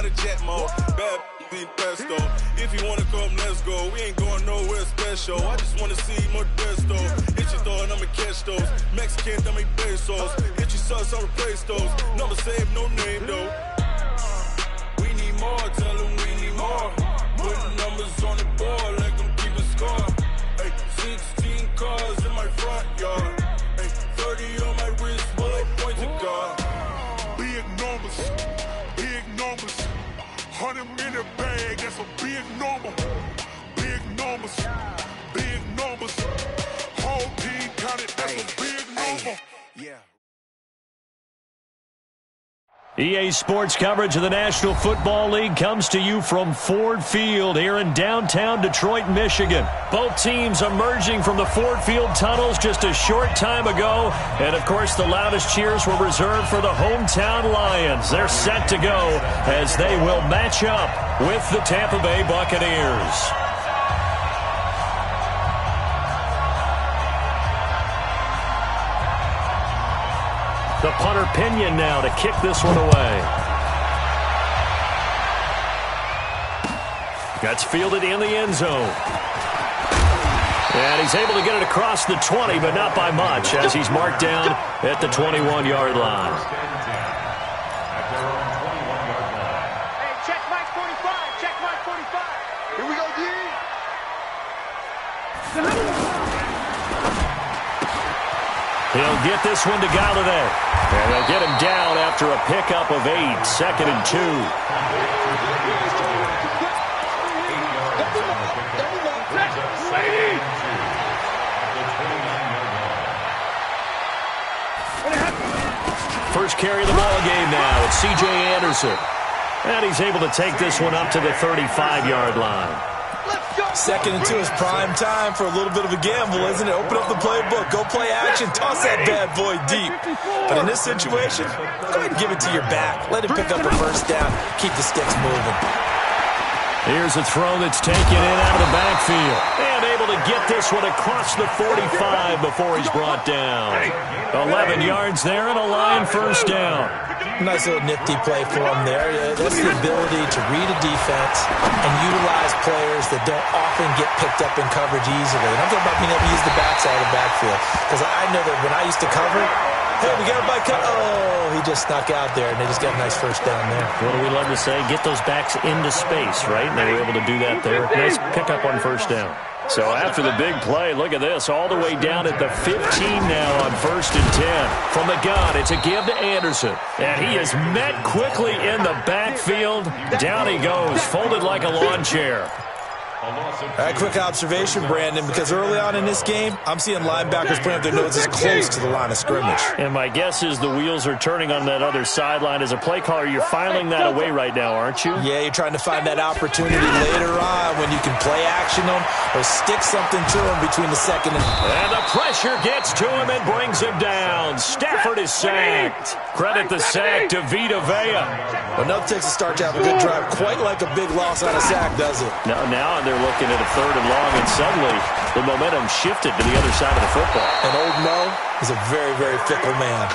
got a jet mode. Bad be pesto. If you wanna come, let's go. We ain't going nowhere special. I just wanna see more desto. Hit your throw and I'ma catch those. Mexican, dummy pesos. Hit your sus, I'll replace those. Number save, no name though. We need more, tell them we need more. Putting numbers on the board, let them keep a score. Hey, 16 cars in my front yard. Hey, 30 on my wrist, bullet point to God. Big numbers, big numbers. 100 in the bag, that's a big number. Big numbers, big numbers. Whole team counted, that's a big number. Yeah. EA Sports coverage of the National Football League comes to you from Ford Field here in downtown Detroit, Michigan. Both teams emerging from the Ford Field tunnels just a short time ago. And, of course, the loudest cheers were reserved for the hometown Lions. They're set to go as they will match up with the Tampa Bay Buccaneers. The punter Pinion now to kick this one away. That's fielded in the end zone. And he's able to get it across the 20, but not by much, as he's marked down at the 21-yard line. Hey, check Mike 45. Check Mike 45. Here we go, D. He'll get this one to Galladay. And they'll get him down after a pickup of 8, 2nd and 2. First carry of the ball game now. It's C.J. Anderson. And he's able to take this one up to the 35-yard line. 2nd and 2 is prime time for a little bit of a gamble, isn't it? Open up the playbook, go play action, toss that bad boy deep. But in this situation, go ahead and give it to your back. Let him pick up a first down. Keep the sticks moving. Here's a throw that's taken in out of the backfield. And able to get this one across the 45 before he's brought down. 11 yards there and a Lion first down. Nice little nifty play for him there. That's the ability to read a defense and utilize players that don't often get picked up in coverage easily. And I'm talking about being able to use the backside of the backfield. Because I know that when I used to cover, hey, we got a bike cut. Oh, he just snuck out there, and they just got a nice first down there. What do we love to say? Get those backs into space, right? And they were able to do that there. Nice pickup on first down. So after the big play, look at this, all the way down at the 15 now on 1st and 10. From the gun, it's a give to Anderson. And he is met quickly in the backfield. Down he goes, folded like a lawn chair. A quick observation, Brandon, because early on in this game, I'm seeing linebackers putting up their noses close to the line of scrimmage. And my guess is the wheels are turning on that other sideline. As a play caller, you're filing that away right now, aren't you? Yeah, you're trying to find that opportunity later on when you can play action them or stick something to them between the 2nd and... And the pressure gets to him and brings him down. Stafford is sacked. Credit the sack to Vita Vea. Well, no takes a start to have a good drive. Quite like a big loss on a sack, does it? Now they're looking at a 3rd and long, and suddenly the momentum shifted to the other side of the football. And old Mo is a very, very fickle man.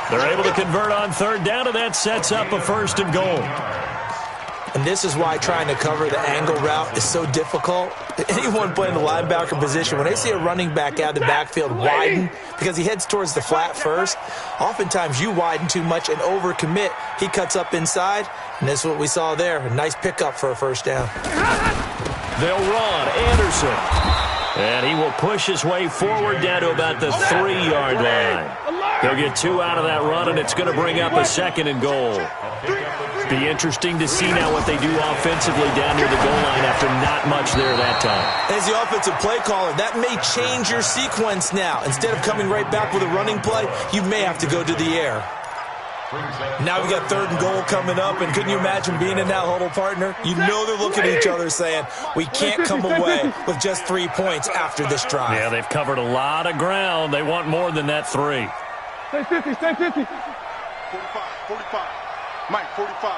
They're able to convert on 3rd down, and that sets up a 1st and goal. And this is why trying to cover the angle route is so difficult. Anyone playing the linebacker position, when they see a running back out of the backfield widen, because he heads towards the flat first, oftentimes you widen too much and overcommit. He cuts up inside, and this is what we saw there. A nice pickup for a first down. They'll run Anderson. And he will push his way forward down to about the 3-yard line. He'll get 2 out of that run, and it's going to bring up a 2nd and goal. Be interesting to see now what they do offensively down near the goal line after not much there that time. As the offensive play caller, that may change your sequence now. Instead of coming right back with a running play, you may have to go to the air. Now we got 3rd and goal coming up, and couldn't you imagine being in that huddle, partner? You know they're looking at each other saying, we can't come away with just 3 points after this drive. Yeah, they've covered a lot of ground. They want more than that 3. Stay 50, stay 50. 45, 45. Mike, 45.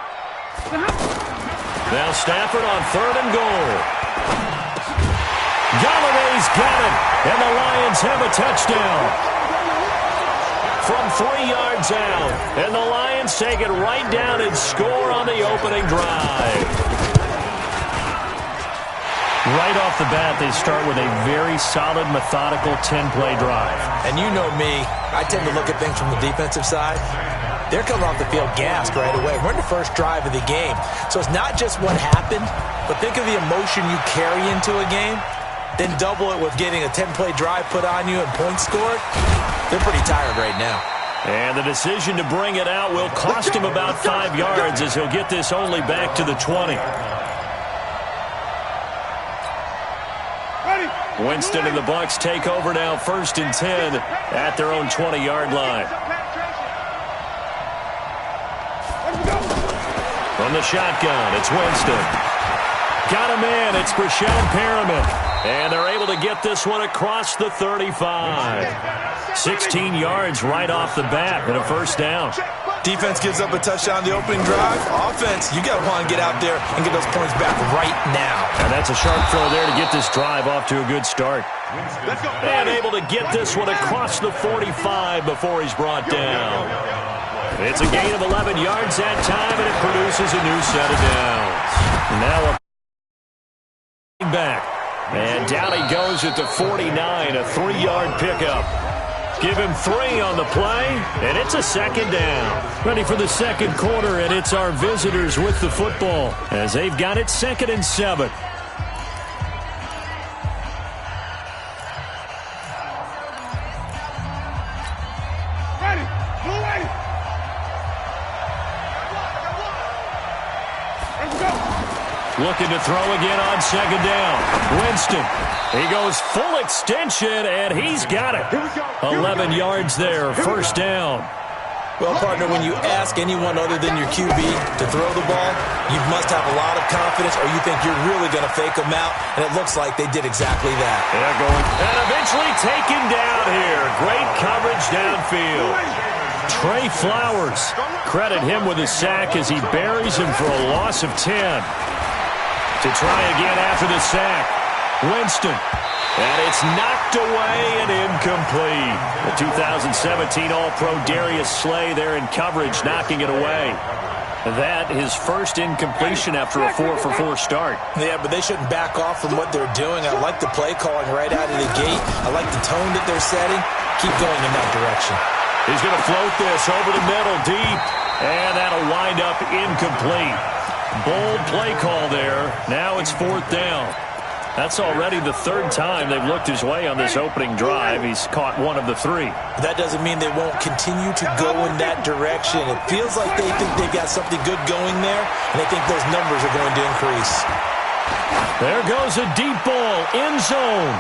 Now Stafford on 3rd and goal. Galladay's got it, and the Lions have a touchdown. from 3 yards out. And the Lions take it right down and score on the opening drive. Right off the bat, they start with a very solid, methodical 10-play drive. And you know me, I tend to look at things from the defensive side. They're coming off the field gassed right away. We're in the first drive of the game. So it's not just what happened, but think of the emotion you carry into a game. Then double it with getting a 10-play drive put on you and points scored. They're pretty tired right now. And the decision to bring it out will cost him about 5 yards as he'll get this only back to the 20. Winston and the Bucs take over now, 1st and 10 at their own 20-yard line. From the shotgun, it's Winston. Got a man, it's Brashad Perriman. And they're able to get this one across the 35. 16 yards right off the bat and a 1st down. Defense gives up a touchdown the opening drive. Offense, you got to want to get out there and get those points back right now. And that's a sharp throw there to get this drive off to a good start. And able to get this one across the 45 before he's brought down. It's a gain of 11 yards that time, and it produces a new set of downs. Now a back. And down he goes at the 49, a 3-yard pickup. Give him 3 on the play, and it's a 2nd down. Ready for the 2nd quarter, and it's our visitors with the football as they've got it 2nd and 7. Looking to throw again on 2nd down. Winston. He goes full extension, and he's got it. 11 yards there, 1st down. Well, partner, when you ask anyone other than your QB to throw the ball, you must have a lot of confidence, or you think you're really going to fake them out, and it looks like they did exactly that. Yeah, going. And eventually taken down here. Great coverage downfield. Trey Flowers. Credit him with a sack as he buries him for a loss of 10. To try again after the sack. Winston. And it's knocked away and incomplete. The 2017 All-Pro Darius Slay there in coverage, knocking it away. That his first incompletion after a 4-for-4 start. Yeah, but they shouldn't back off from what they're doing. I like the play calling right out of the gate. I like the tone that they're setting. Keep going in that direction. He's going to float this over the middle deep. And that'll wind up incomplete. Bold play call there. Now it's 4th down. That's already the 3rd time they've looked his way on this opening drive. He's caught 1 of the 3. That doesn't mean they won't continue to go in that direction. It feels like they think they've got something good going there, and they think those numbers are going to increase. There goes a deep ball, end zone.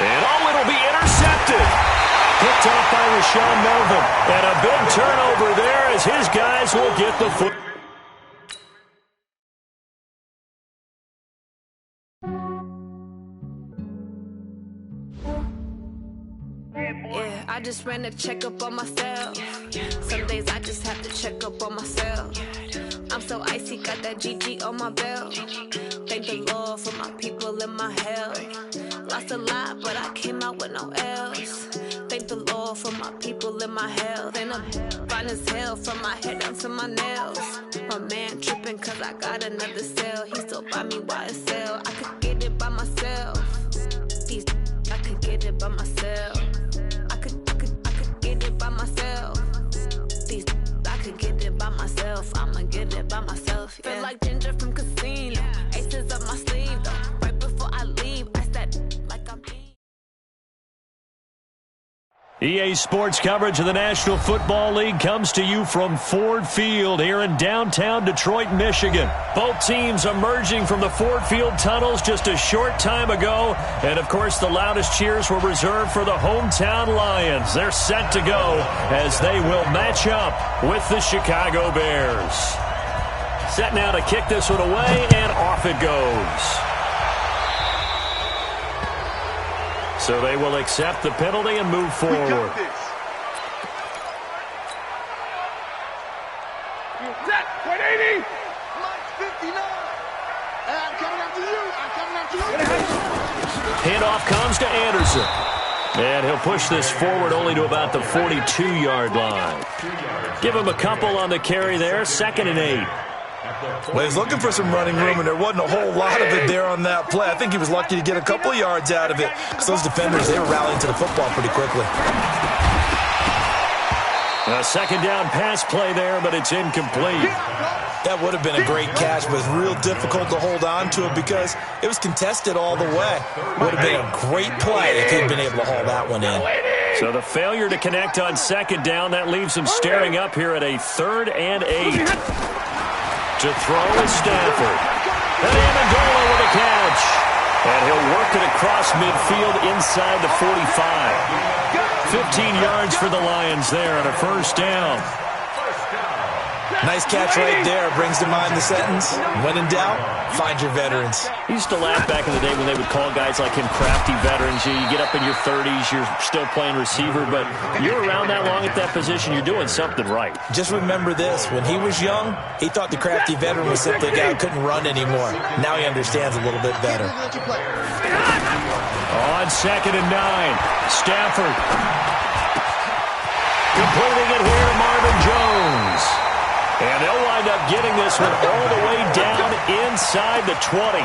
And it'll be intercepted. Picked off by Rashawn Melvin. And a big turnover there as his guys will get the foot. I just ran a checkup on myself. Some days I just have to check up on myself. I'm so icy, got that GG on my belt. Thank the Lord for my people and my health. Lost a lot, but I came out with no else. Thank the Lord for my people and my health. And I'm fine as hell from my head down to my nails. My man tripping cause I got another cell. He still buy me YSL. I could get it by myself. I could get it by myself. I could get it by myself. I could get it by myself. I'ma get it by myself. Yeah. Feel like Ginger from Casino. Aces up my sleeve though. Right before I leave, I said like I'm EA Sports coverage of the National Football League comes to you from Ford Field here in downtown Detroit, Michigan. Both teams emerging from the Ford Field tunnels just a short time ago. And, of course, the loudest cheers were reserved for the hometown Lions. They're set to go as they will match up with the Chicago Bears. Set now to kick this one away, and off it goes. So they will accept the penalty and move forward. Set, 180. Mike 59. And I'm coming after you. I'm coming after you. Handoff comes to Anderson. And he'll push this forward only to about the 42-yard line. Give him a couple on the carry there, 2nd and 8. Well, he's looking for some running room, and there wasn't a whole lot of it there on that play. I think he was lucky to get a couple of yards out of it because those defenders, they were rallying to the football pretty quickly. A 2nd down pass play there, but it's incomplete. That would have been a great catch, but it's real difficult to hold on to it because it was contested all the way. Would have been a great play if he'd been able to haul that one in. So the failure to connect on 2nd down, that leaves him staring up here at a 3rd and 8. To throw is Stafford. And Amendola with a catch. And he'll work it across midfield inside the 45. 15 yards for the Lions there on a 1st down. Nice catch right there. Brings to mind the sentence, when in doubt, find your veterans. He used to laugh back in the day when they would call guys like him crafty veterans. You get up in your 30s, you're still playing receiver, but you're around that long at that position, you're doing something right. Just remember this. When he was young, he thought the crafty veteran was simply a guy who couldn't run anymore. Now he understands a little bit better. On 2nd and 9, Stafford. Completing it here to Marvin Jones. And they'll wind up getting this one all the way down inside the 20.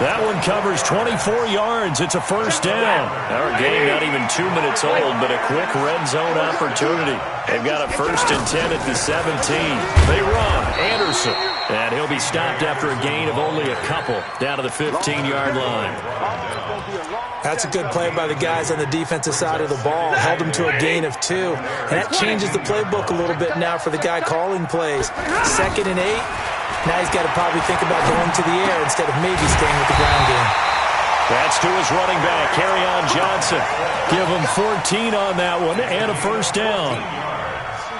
That one covers 24 yards. It's a 1st down. Our game not even 2 minutes old, but a quick red zone opportunity. They've got a 1st and 10 at the 17. They run. Anderson. And he'll be stopped after a gain of only a couple down to the 15-yard line. That's a good play by the guys on the defensive side of the ball. Held him to a gain of 2. And that changes the playbook a little bit now for the guy calling plays. 2nd and 8. Now he's got to probably think about going to the air instead of maybe staying with the ground game. That's to his running back, Kerryon Johnson. Give him 14 on that one and a 1st down.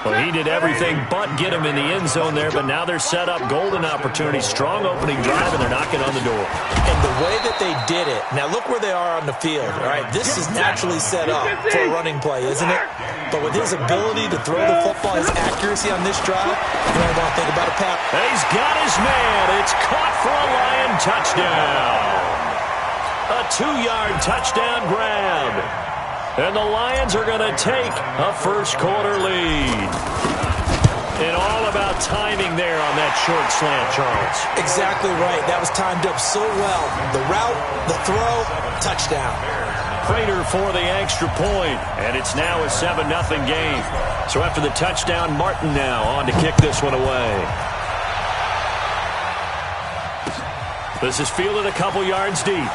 Well, he did everything but get him in the end zone there, but now they're set up golden opportunity, strong opening drive, and they're knocking on the door. And the way that they did it, now look where they are on the field, all right? This is naturally set up for a running play, isn't it? But with his ability to throw the football, his accuracy on this drive, you don't want to think about a pass. He's got his man. It's caught for a Lion touchdown. A 2-yard touchdown grab. And the Lions are going to take a 1st quarter lead. And all about timing there on that short slant, Charles. Exactly right. That was timed up so well. The route, the throw, touchdown. Prater for the extra point. And it's now a 7-0 game. So after the touchdown, Martin now on to kick this one away. This is fielded a couple yards deep.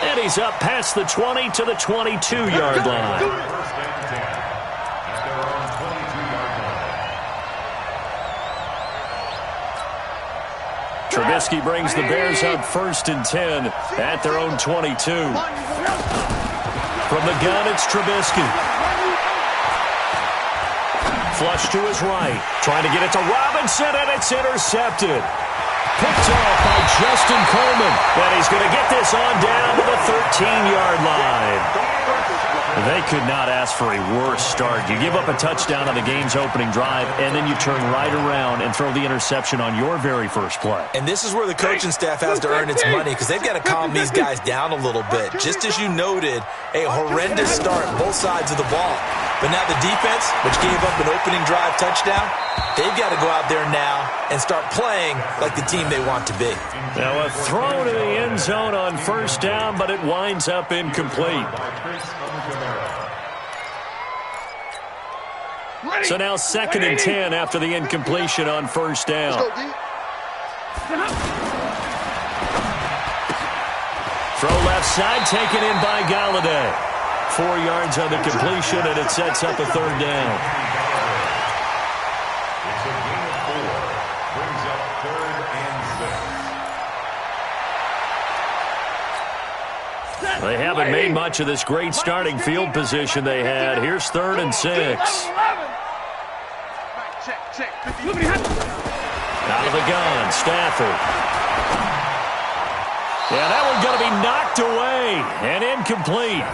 And he's up past the 20 to the 22-yard line. Trubisky brings the Bears up 1st and 10 at their own 22. From the gun, it's Trubisky. Flush to his right. Trying to get it to Robinson, and it's intercepted. Picked off by Justin Coleman. And he's going to get this on down to the 13-yard line. They could not ask for a worse start. You give up a touchdown on the game's opening drive, and then you turn right around and throw the interception on your very first play. And this is where the coaching staff has to earn its money because they've got to calm these guys down a little bit. Just as you noted, a horrendous start both sides of the ball. But now the defense, which gave up an opening drive touchdown, they've got to go out there now and start playing like the team they want to be. Now a throw to the end zone on 1st down, but it winds up incomplete. So now 2nd and 10 after the incompletion on 1st down. Throw left side, taken in by Galladay. 4 yards on the completion, and it sets up a 3rd down. It's a gain of 4. Brings up 3rd and 6. They haven't made much of this great starting field position they had. Here's 3rd and 6. Out of the gun, Stafford. Yeah, that one's going to be knocked away and incomplete.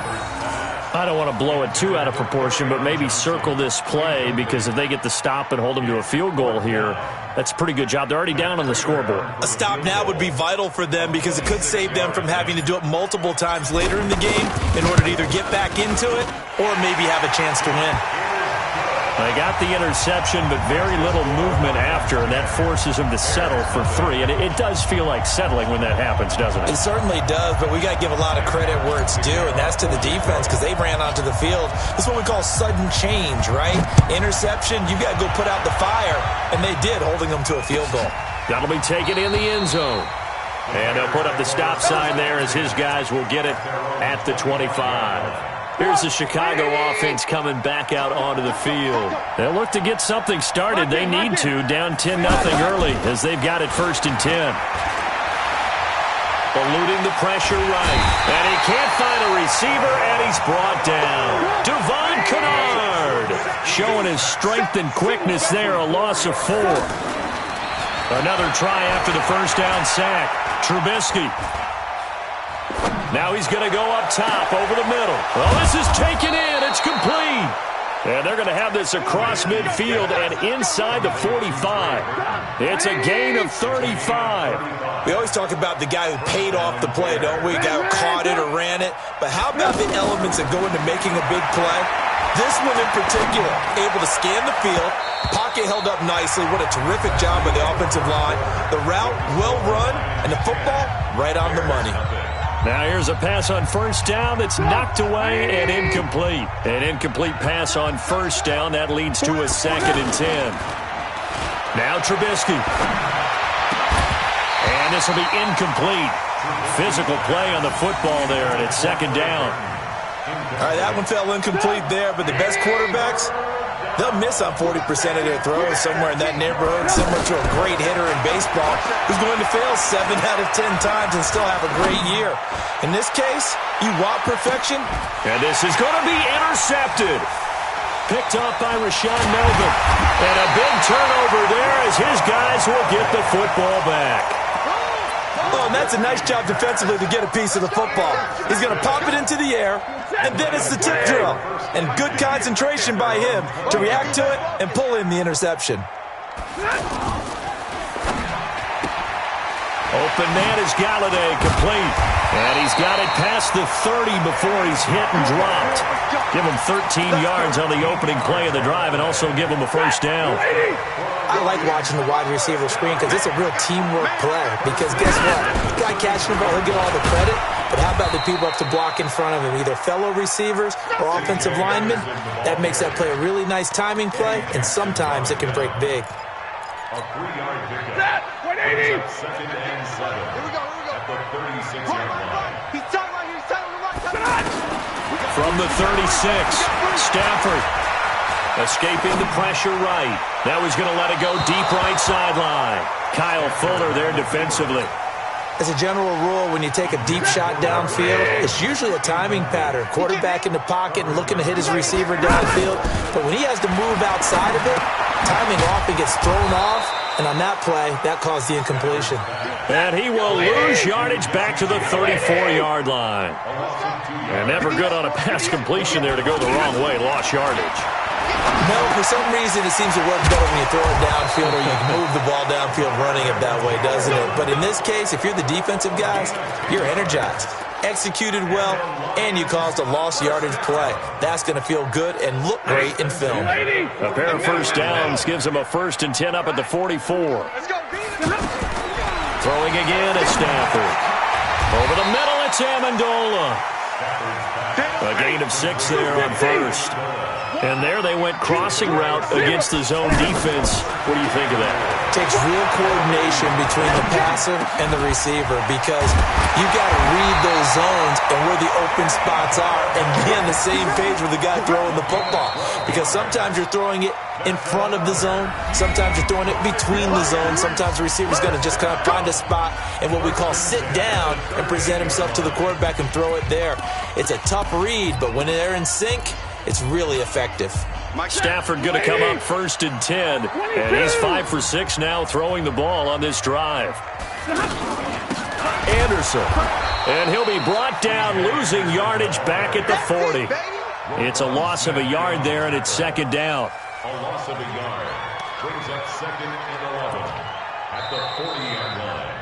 I don't want to blow it too out of proportion, but maybe circle this play, because if they get the stop and hold them to a field goal here, that's a pretty good job. They're already down on the scoreboard. A stop now would be vital for them, because it could save them from having to do it multiple times later in the game in order to either get back into it or maybe have a chance to win. They got the interception, but very little movement after, and that forces them to settle for 3. And it does feel like settling when that happens, doesn't it? It certainly does, but we got to give a lot of credit where it's due, and that's to the defense, because they ran onto the field. This is what we call sudden change, right? Interception, you got to go put out the fire, and they did, holding them to a field goal. That'll be taken in the end zone. And they'll put up the stop sign there as his guys will get it at the 25. Here's the Chicago offense coming back out onto the field. They'll look to get something started. They need to, down 10-0 early, as they've got it 1st and 10. Eluding the pressure right. And he can't find a receiver, and he's brought down. Devon Kennard showing his strength and quickness there, a loss of 4. Another try after the first down sack. Trubisky. Now he's going to go up top over the middle. Well, this is taken in. It's complete. And they're going to have this across midfield and inside the 45. It's a gain of 35. We always talk about the guy who paid off the play, don't we? The guy who caught it or ran it. But how about the elements that go into making a big play? This one in particular, able to scan the field. Pocket held up nicely. What a terrific job by the offensive line. The route, well run, and the football, right on the money. Now here's a pass on first down that's knocked away and incomplete. An incomplete pass on first down. That leads to a 2nd and 10. Now Trubisky. And this will be incomplete. Physical play on the football there, and it's 2nd down. All right, that one fell incomplete there, but the best quarterbacks, they'll miss on 40% of their throws somewhere in that neighborhood, similar to a great hitter in baseball who's going to fail 7 out of 10 times and still have a great year. In this case, you want perfection? And this is going to be intercepted. Picked up by Rashaan Melvin. And a big turnover there as his guys will get the football back. Oh, and that's a nice job defensively to get a piece of the football. He's going to pop it into the air, and then it's the tip drill. And good concentration by him to react to it and pull in the interception. Open man is Galladay, complete. And he's got it past the 30 before he's hit and dropped. Give him 13 yards on the opening play of the drive and also give him a first down. I like watching the wide receiver screen because it's a real teamwork play. Because guess what? The guy catching the ball, he'll get all the credit. But how about the people up to block in front of him, either fellow receivers or offensive linemen? That makes that play a really nice timing play, and sometimes it can break big. A 3-yard pickup. 180. Second and 7. Here we go. At the 36-yard line. He's tight right here. He's tight on the right. From the 36, Stafford escaping the pressure right. Now he's going to let it go deep right sideline. Kyle Fuller there defensively. As a general rule, when you take a deep shot downfield, it's usually a timing pattern. Quarterback in the pocket and looking to hit his receiver downfield. But when he has to move outside of it, timing often gets thrown off. And on that play, that caused the incompletion. And he will lose yardage back to the 34-yard line. And never good on a pass completion there to go the wrong way. Lost yardage. No, for some reason it seems to work better when you throw it downfield or you move the ball downfield running it that way, doesn't it? But in this case, if you're the defensive guys, you're energized, executed well, and you caused a lost yardage play. That's going to feel good and look great in film. A pair of first downs gives him a 1st and 10 up at the 44. Throwing again at Stafford. Over the middle, it's Amendola. A gain of 6 there on first. And there they went crossing route against the zone defense. What do you think of that? Takes real coordination between the passer and the receiver because you got to read those zones and where the open spots are and be on the same page with the guy throwing the football. Because sometimes you're throwing it in front of the zone. Sometimes you're throwing it between the zones. Sometimes the receiver's going to just kind of find a spot and what we call sit down and present himself to the quarterback and throw it there. It's a tough read, but when they're in sync, it's really effective. Stafford going to come up 1st and 10, and he's 5 for 6 now throwing the ball on this drive. Anderson, and he'll be brought down, losing yardage back at the 40. It's a loss of a yard there, and it's second down. A loss of a yard brings up 2nd and 11 at the 40-yard line.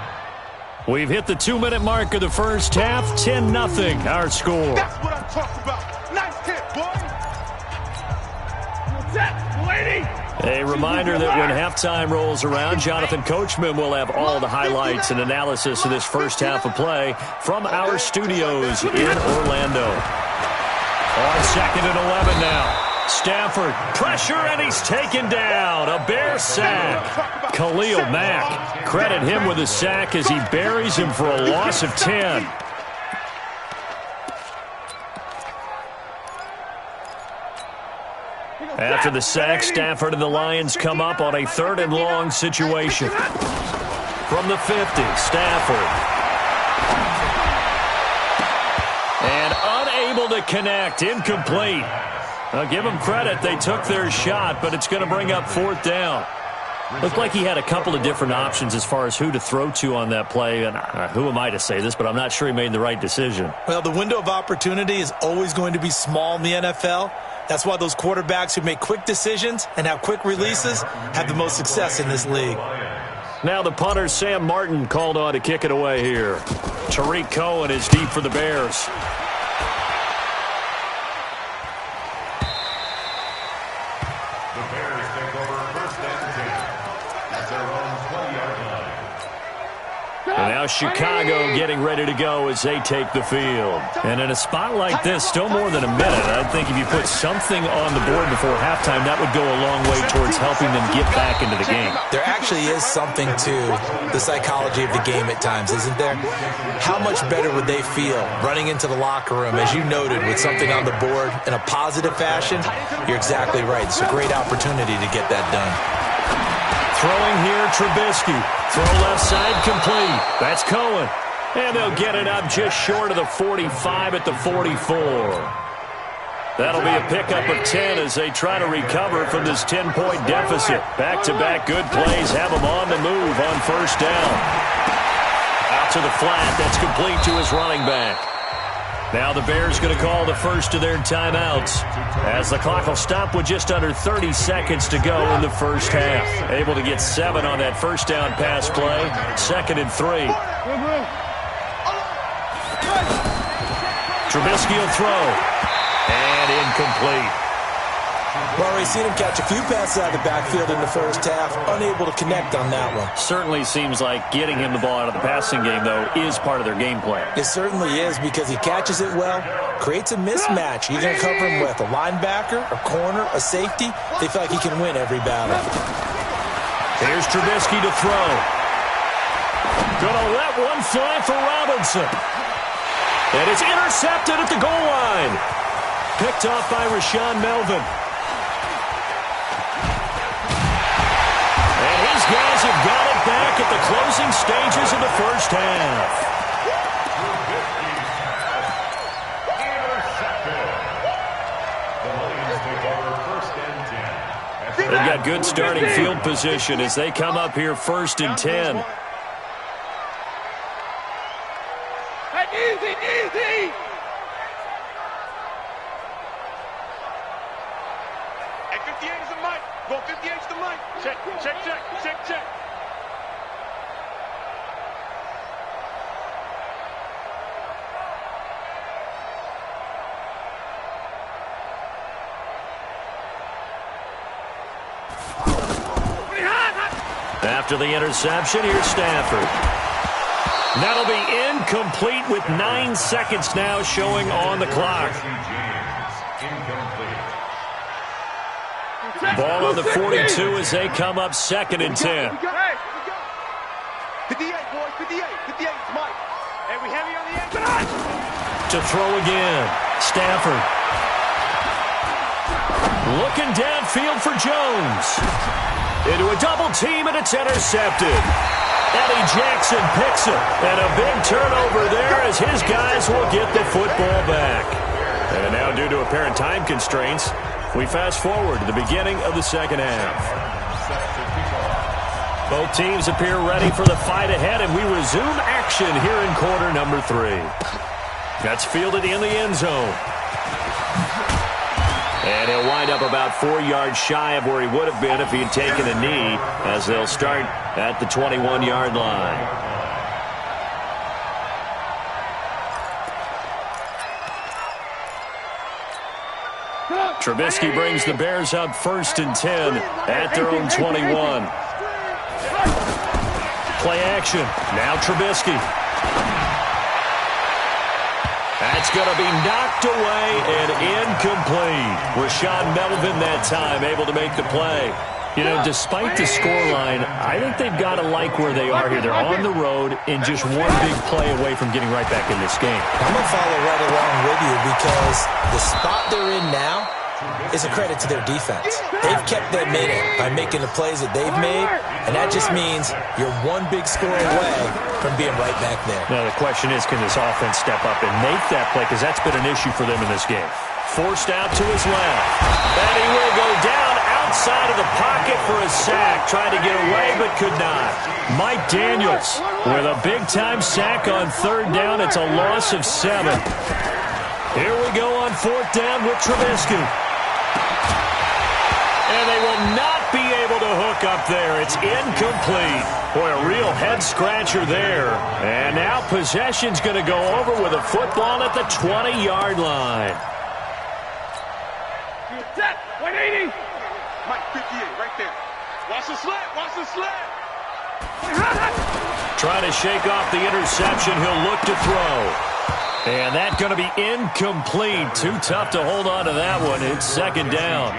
We've hit the 2-minute mark of the first half. 10-0 our score. That's what I'm talking about. Nice hit, boy. Set, lady. A reminder that when halftime rolls around, Jonathan Coachman will have all the highlights and analysis of this first half of play from our studios in Orlando. On 2nd and 11 now. Stafford, pressure, and he's taken down. A Bear sack. Khalil Mack, credit him with a sack as he buries him for a loss of 10. After the sack, Stafford and the Lions come up on a 3rd and long situation. From the 50, Stafford. And unable to connect, incomplete. I'll give them credit. They took their shot, but it's going to bring up 4th down. Looked like he had a couple of different options as far as who to throw to on that play. And who am I to say this, but I'm not sure he made the right decision. Well, the window of opportunity is always going to be small in the NFL. That's why those quarterbacks who make quick decisions and have quick releases have the most success in this league. Now the punter, Sam Martin, called on to kick it away here. Tariq Cohen is deep for the Bears. And now Chicago getting ready to go as they take the field. And in a spot like this, still more than a minute, I think if you put something on the board before halftime, that would go a long way towards helping them get back into the game. There actually is something to the psychology of the game at times, isn't there? How much better would they feel running into the locker room, as you noted, with something on the board in a positive fashion? You're exactly right. It's a great opportunity to get that done. Throwing here, Trubisky. Throw left side, complete. That's Cohen. And they'll get it up just short of the 45 at the 44. That'll be a pickup of 10 as they try to recover from this 10-point deficit. Back-to-back good plays have them on the move on 1st down. Out to the flat. That's complete to his running back. Now the Bears going to call the first of their timeouts as the clock will stop with just under 30 seconds to go in the first half. Able to get 7 on that 1st down pass play. 2nd and 3. Trubisky will throw. And incomplete. Well, we've seen him catch a few passes out of the backfield in the first half, unable to connect on that one. Certainly seems like getting him the ball out of the passing game, though, is part of their game plan. It certainly is because he catches it well, creates a mismatch. You're going to cover him with a linebacker, a corner, a safety. They feel like he can win every battle. Here's Trubisky to throw. Gonna let one fly for Robinson. And it's intercepted at the goal line. Picked off by Rashaan Melvin. Guys have got it back at the closing stages of the first half. They've got good starting field position as they come up here 1st and 10. Easy, easy. And 58 is the mic. Go 58 is the mic. Check, check, check, check, check. After the interception, here's Stafford. That'll be incomplete with 9 seconds now showing on the clock. Ball on the 42 as they come up 2nd and 10. 58, boys, 58. 58 is Mike. And we heavy on the end. To throw again. Stafford. Looking downfield for Jones. Into a double team, and it's intercepted. Eddie Jackson picks it. And a big turnover there as his guys will get the football back. And now, due to apparent time constraints, we fast forward to the beginning of the second half. Both teams appear ready for the fight ahead, and we resume action here in quarter number 3. That's fielded in the end zone. And he'll wind up about 4 yards shy of where he would have been if he had taken a knee, as they'll start at the 21-yard line. Trubisky brings the Bears up 1st and 10 at their own 21. Play action. Now Trubisky. That's going to be knocked away and incomplete. Rashaan Melvin that time able to make the play. You know, despite the scoreline, I think they've got to like where they are here. They're on the road and just one big play away from getting right back in this game. I'm going to follow right along with you because the spot they're in now is a credit to their defense. They've kept them in it by making the plays that they've made, and that just means you're one big score away from being right back there. Now, the question is, can this offense step up and make that play? Because that's been an issue for them in this game. Forced out to his left. And he will go down outside of the pocket for a sack. Tried to get away, but could not. Mike Daniels with a big-time sack on 3rd down. It's a loss of 7. Here we go on 4th down with Trubisky. And they will not be able to hook up there. It's incomplete. Boy, a real head-scratcher there. And now possession's going to go over with a football at the 20-yard line. Set, 180. Mike, 58, right there. Watch the slant, watch the slant. Trying to shake off the interception. He'll look to throw. And that's going to be incomplete. Too tough to hold on to that one. It's 2nd down.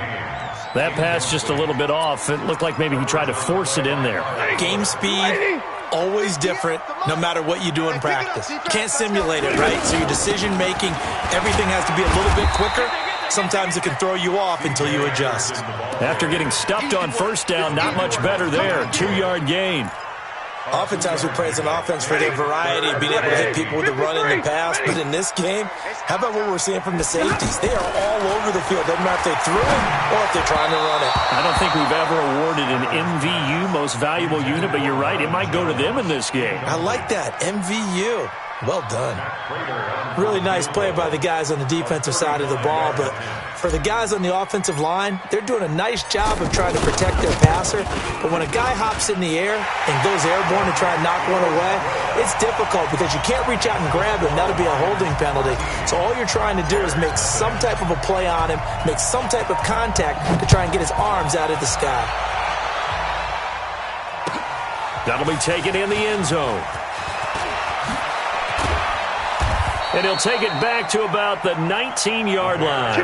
That pass just a little bit off. It looked like maybe he tried to force it in there. Game speed, always different, no matter what you do in practice. Can't simulate it, right? So your decision-making, everything has to be a little bit quicker. Sometimes it can throw you off until you adjust. After getting stuffed on 1st down, not much better there. 2-yard gain. Oftentimes we praise an offense for their variety of being able to hit people with the run in the pass. But in this game, how about what we're seeing from the safeties? They are all over the field. Doesn't matter if they threw it or if they're trying to run it. I don't think we've ever awarded an MVU, most valuable unit, but you're right. It might go to them in this game. I like that. MVU. Well done. Really nice play by the guys on the defensive side of the ball, but for the guys on the offensive line, they're doing a nice job of trying to protect their passer. But when a guy hops in the air and goes airborne to try and knock one away, it's difficult because you can't reach out and grab him. That'll be a holding penalty. So all you're trying to do is make some type of a play on him, make some type of contact to try and get his arms out of the sky. That'll be taken in the end zone. And he'll take it back to about the 19-yard line.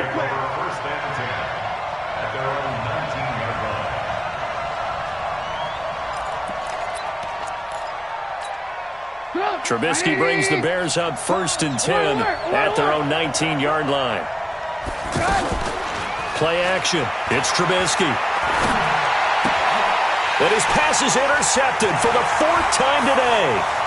Trubisky brings the Bears up 1st and 10 at their own 19-yard line. Play action. It's Trubisky. And his pass is intercepted for the 4th time today.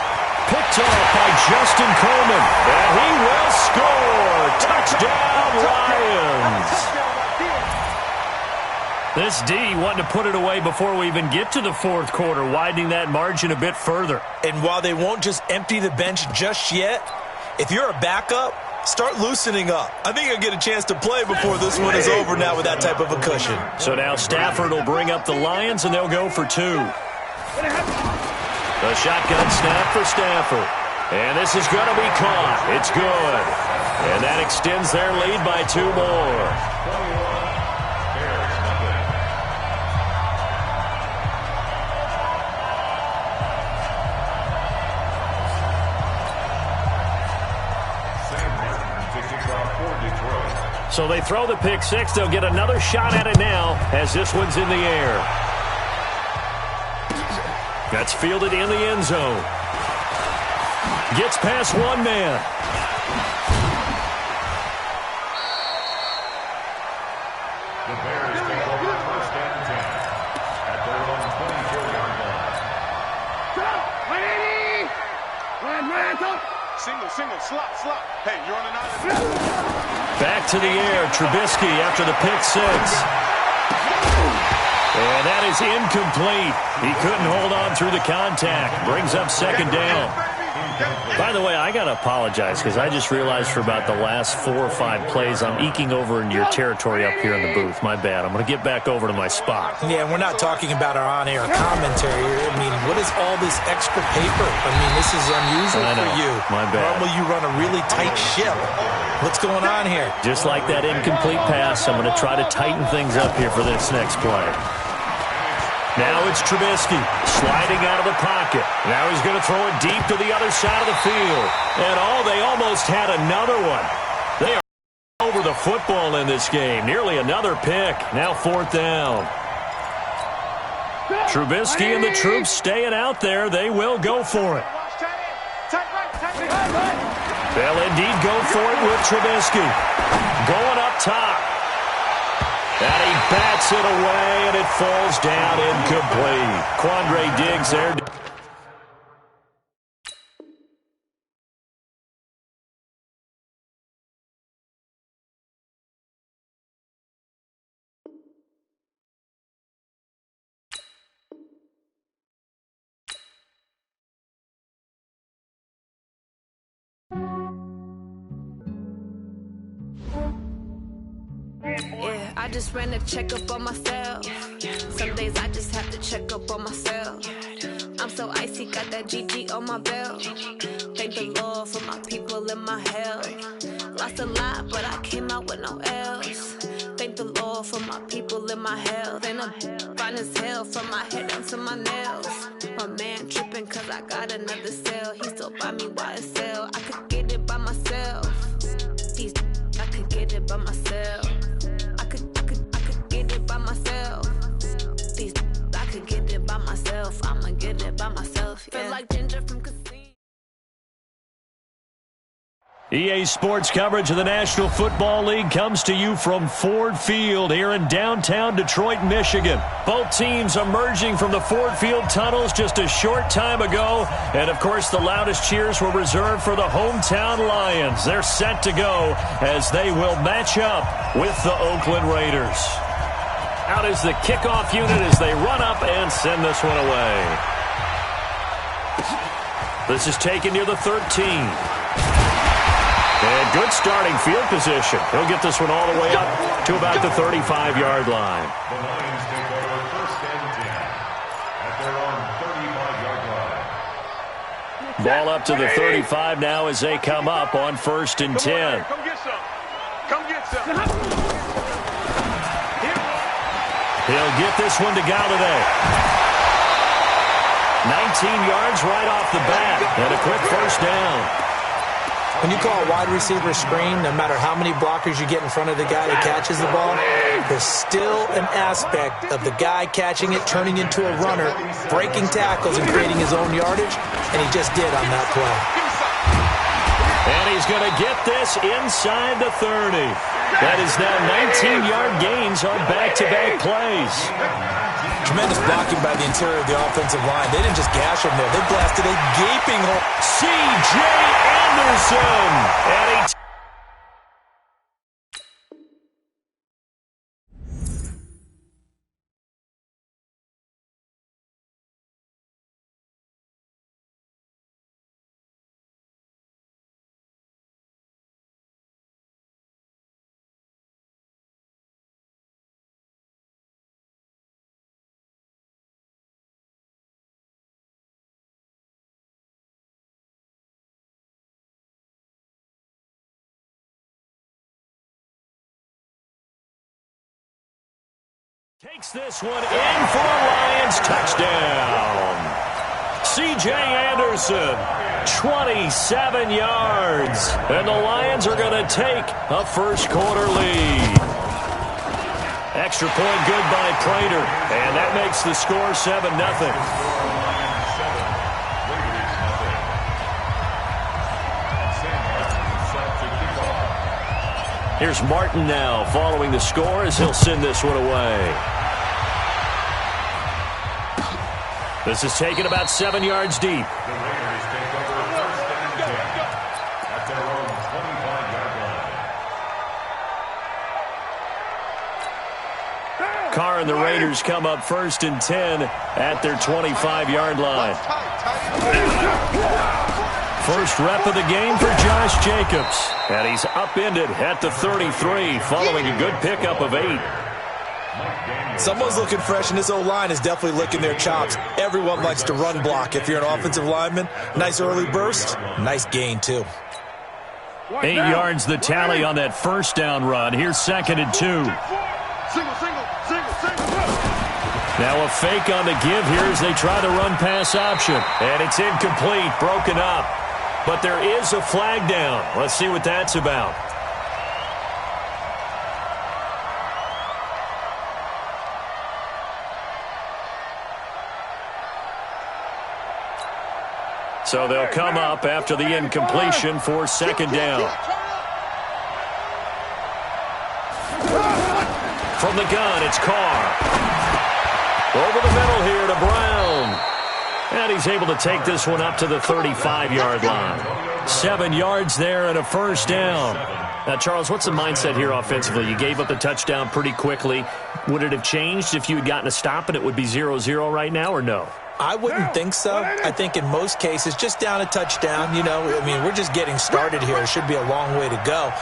Picked off by Justin Coleman. And he will score. Touchdown, Lions. This D wanting to put it away before we even get to the 4th quarter, widening that margin a bit further. And while they won't just empty the bench just yet, if you're a backup, start loosening up. I think you'll get a chance to play before this one is over now with that type of a cushion. So now Stafford will bring up the Lions, and they'll go for 2. The shotgun snap for Stafford. And this is going to be caught. It's good. And that extends their lead by 2 more. So they throw the pick 6. They'll get another shot at it now as this one's in the air. That's fielded in the end zone. Gets past one man. The Bears take over 1st and 10 at their own 24-yard line. Single, slot. Hey, you're on an island. Back to the air, Trubisky after the pick 6. And that is incomplete. He couldn't hold on through the contact. Brings up 2nd down. By the way, I got to apologize because I just realized for about the last 4 or 5 plays, I'm eking over into your territory up here in the booth. My bad. I'm going to get back over to my spot. Yeah, we're not talking about our on-air commentary here. I mean, what is all this extra paper? I mean, this is unusual for you. My bad. Normally you run a really tight ship. What's going on here? Just like that incomplete pass, I'm going to try to tighten things up here for this next play. Now it's Trubisky sliding out of the pocket. Now he's going to throw it deep to the other side of the field. And they almost had another one. They are over the football in this game. Nearly another pick. Now 4th down. Trubisky and the troops staying out there. They will go for it. They'll indeed go for it with Trubisky. Going up top. And he bats it away, and it falls down incomplete. Quandre Diggs there. Yeah, I just ran a checkup on myself. Some days I just have to check up on myself. I'm so icy, got that GG on my belt. Thank the Lord for my people and my health. Lost a lot, but I came out with no L's. Thank the Lord for my people and my health. And I'm fine as hell from my head down to my nails. My man tripping cause I got another cell. He still buy me YSL. I could get it by myself. These I could get it by myself. I could get it by myself. These I could get it by myself. I'ma get it by myself. Yeah. Feel like Ginger from Casino. EA Sports coverage of the National Football League comes to you from Ford Field here in downtown Detroit, Michigan. Both teams emerging from the Ford Field tunnels just a short time ago. And, of course, the loudest cheers were reserved for the hometown Lions. They're set to go as they will match up with the Oakland Raiders. Out is the kickoff unit as they run up and send this one away. This is taken near the 13. And good starting field position. He'll get this one all the way up to about the 35-yard line. The Lions take over 1st and 10 at their own 35-yard line. Ball up to the 35 now as they come up on 1st and 10. Come get some. Come get some. He'll get this one to Galladay. 19 yards right off the bat and a quick 1st down. When you call a wide receiver screen, no matter how many blockers you get in front of the guy that catches the ball, there's still an aspect of the guy catching it, turning into a runner, breaking tackles and creating his own yardage, and he just did on that play. And he's going to get this inside the 30. That is now 19-yard gains on back-to-back plays. Tremendous blocking by the interior of the offensive line. They didn't just gash him there. They blasted a gaping hole. C.J. Anderson. And takes this one in for a Lions touchdown. C.J. Anderson, 27 yards. And the Lions are going to take a first-quarter lead. Extra point good by Prater. And that makes the score 7-0. Here's Martin now following the score as he'll send this one away. This is taken about 7 yards deep. The Raiders take over 1st and 10 at their own 25-yard line. Carr and the Raiders come up 1st and 10 at their 25-yard line. First rep of the game for Josh Jacobs. And he's upended at the 33 following a good pickup of 8. Someone's looking fresh, and this O-line is definitely licking their chops. Everyone likes to run block. If you're an offensive lineman, nice early burst, nice gain too. 8 yards the tally on that first down run. Here's 2nd and 2. Now a fake on the give here as they try to run pass option. And it's incomplete, broken up. But there is a flag down. Let's see what that's about. So they'll come up after the incompletion for 2nd down. From the gun, it's Carr. Over the middle here to Brown. And he's able to take this one up to the 35-yard line. 7 yards there and a first down. Now, Charles, what's the mindset here offensively? You gave up the touchdown pretty quickly. Would it have changed if you had gotten a stop and it would be 0-0 right now, or no? I wouldn't think so. I think in most cases, just down a touchdown, you know, I mean, we're just getting started here. It should be a long way to go.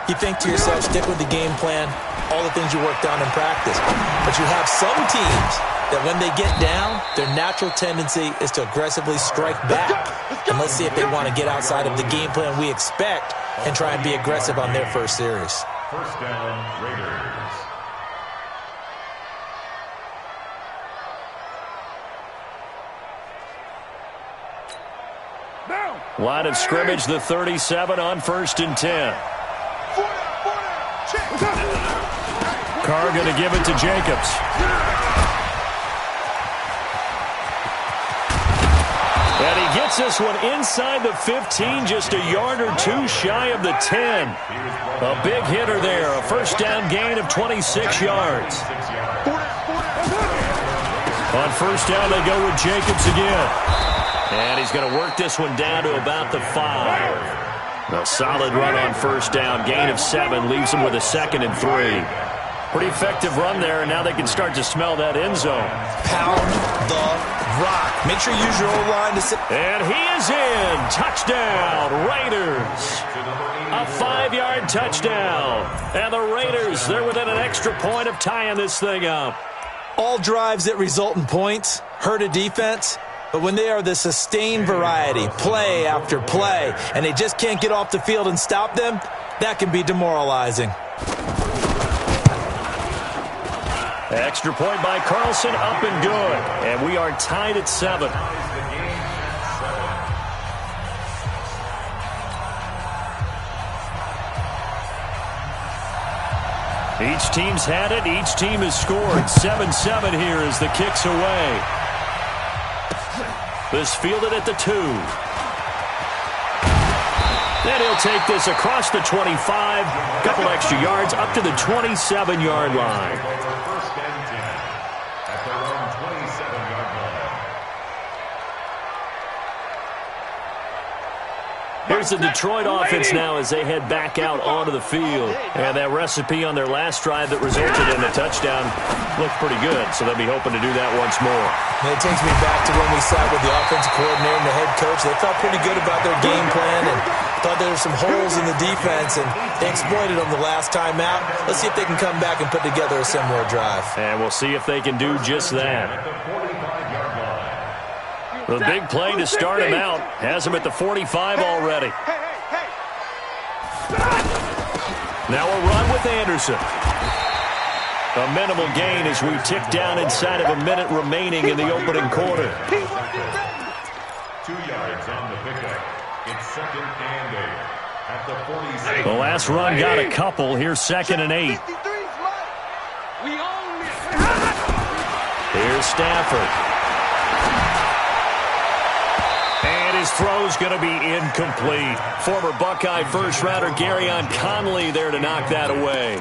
You think to yourself, stick with the game plan, all the things you worked on in practice. But you have some teams that when they get down, their natural tendency is to aggressively strike back. And let's see if they want to get outside of the game plan we expect and try and be aggressive on their first series. First down, Raiders. Line of scrimmage, the 37 on 1st and 10. Carr going to give it to Jacobs. And he gets this one inside the 15, just a yard or two shy of the 10. A big hitter there, a first down gain of 26 yards. On first down, they go with Jacobs again. And he's going to work this one down to about the 5. A solid run on first down. Gain of 7 leaves him with a 2nd and 3. Pretty effective run there, and now they can start to smell that end zone. Pound the rock. Make sure you use your O-line to sit. And he is in. Touchdown, Raiders. A 5-yard touchdown. And the Raiders, they're within an extra point of tying this thing up. All drives that result in points hurt a defense. But when they are the sustained variety, play after play, and they just can't get off the field and stop them, that can be demoralizing. Extra point by Carlson, up and good. And we are tied at 7. Each team's had it. Each team has scored. 7-7 here as the kick's away. This fielded at the 2. Then he'll take this across the 25. Couple extra yards up to the 27-yard line. First and 10 at their own 27-yard line. Here's the Detroit offense now as they head back out onto the field. And that recipe on their last drive that resulted in a touchdown looked pretty good, so they'll be hoping to do that once more. And it takes me back to when we sat with the offensive coordinator and the head coach. They felt pretty good about their game plan and thought there were some holes in the defense, and they exploited them the last time out. Let's see if they can come back and put together a similar drive. And we'll see if they can do just that. The big play to start him out has him at the 45 already. Now a run with Anderson. A minimal gain as we tick down inside of a minute remaining in the opening quarter. 2 yards on the pickup. It's 2nd and 8 at the 46. The last run got a couple. Here's 2nd and 8. Here's Stafford. And his throw's going to be incomplete. Former Buckeye first-rounder Garyon Conley there to knock that away.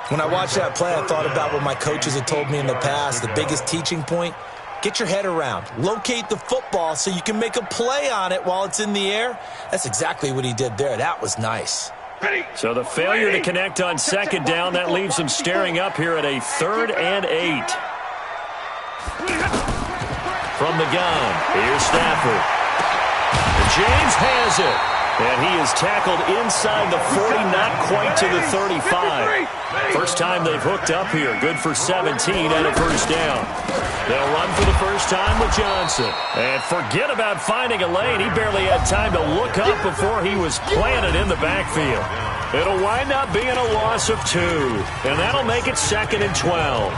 When I watched that play, I thought about what my coaches had told me in the past. The biggest teaching point, get your head around. Locate the football so you can make a play on it while it's in the air. That's exactly what he did there. That was nice. So the failure to connect on 2nd down, that leaves him staring up here at a 3rd and 8. From the gun, here's Stafford. The James has it. And he is tackled inside the 40, not quite to the 35. First time they've hooked up here. Good for 17 and a first down. They'll run for the first time with Johnson. And forget about finding a lane. He barely had time to look up before he was planted in the backfield. It'll wind up being a loss of 2. And that'll make it 2nd and 12.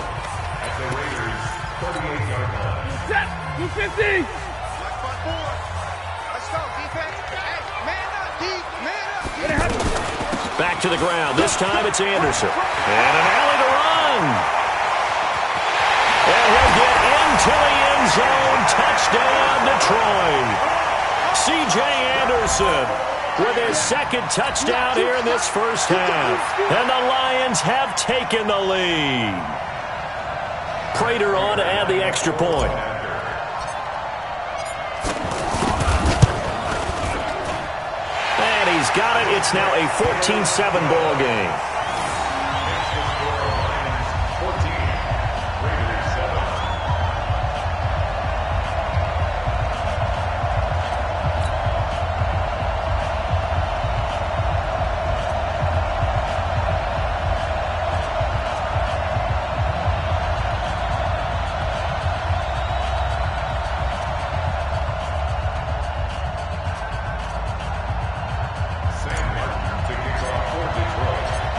Set! 250! Back to the ground. This time it's Anderson. And an alley to run. And he'll get into the end zone. Touchdown, Detroit. C.J. Anderson with his second touchdown here in this first half. And the Lions have taken the lead. Prater on to add the extra point. He's got it. It's now a 14-7 ball game.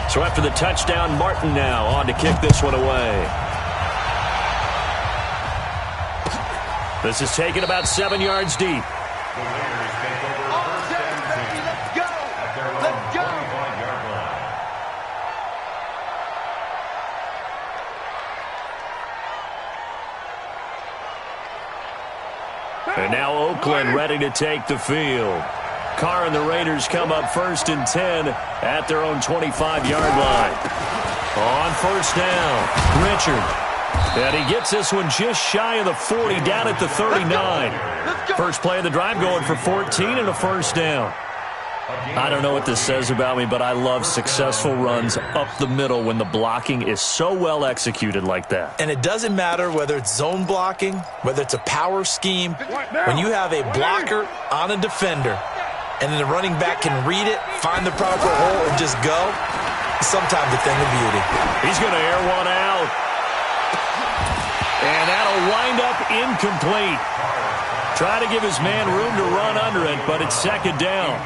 So after the touchdown, Martin now on to kick this one away. This is taken about 7 yards deep. And now Oakland ready to take the field. Carr and the Raiders come up 1st and 10 at their own 25-yard line. On first down, Richard. And he gets this one just shy of the 40, down at the 39. First play of the drive going for 14 and a first down. I don't know what this says about me, but I love successful runs up the middle when the blocking is so well executed like that. And it doesn't matter whether it's zone blocking, whether it's a power scheme. When you have a blocker on a defender, and then the running back can read it, find the proper hole, and just go, sometimes a thing of beauty. He's going to air one out. And that'll wind up incomplete. Try to give his man room to run under it, but it's 2nd down.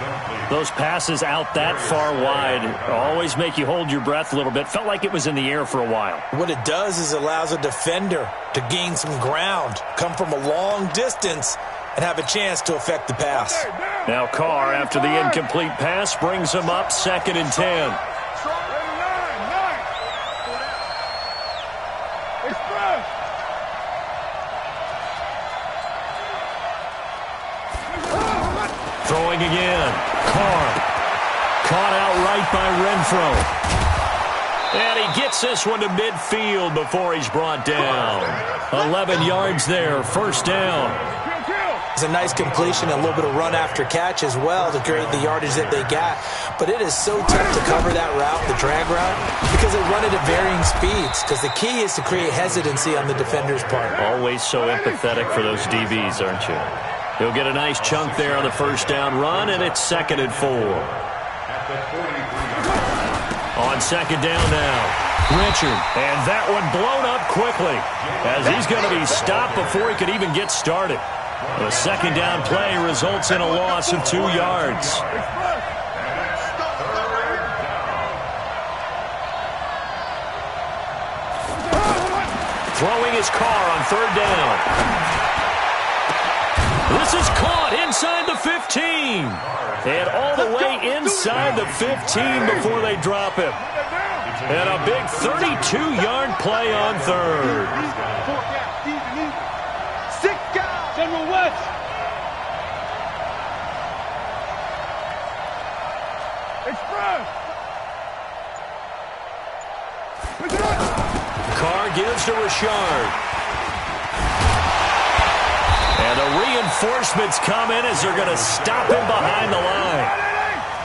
Those passes out that far wide always make you hold your breath a little bit. Felt like it was in the air for a while. What it does is allows a defender to gain some ground, come from a long distance, and have a chance to affect the pass. Now Carr, after the incomplete pass, brings him up 2nd and 10. Throwing again. Carr. Caught outright by Renfro. And he gets this one to midfield before he's brought down. 11 yards there, first down. It's a nice completion, a little bit of run after catch as well to create the yardage that they got. But it is so tough to cover that route, the drag route, because they run it at varying speeds. Because the key is to create hesitancy on the defender's part. Always so empathetic for those DBs, aren't you? He'll get a nice chunk there on the first down run, and it's 2nd and 4. On 2nd down now, Richard. And that one blown up quickly as he's going to be stopped before he could even get started. The 2nd down play results in a loss of 2 yards. Throwing his Carr on 3rd down. This is caught inside the 15. And all the way inside the 15 before they drop him. And a big 32-yard play on 3rd. General West. Express. Carr gives to Richard. And the reinforcements come in as they're going to stop him behind the line.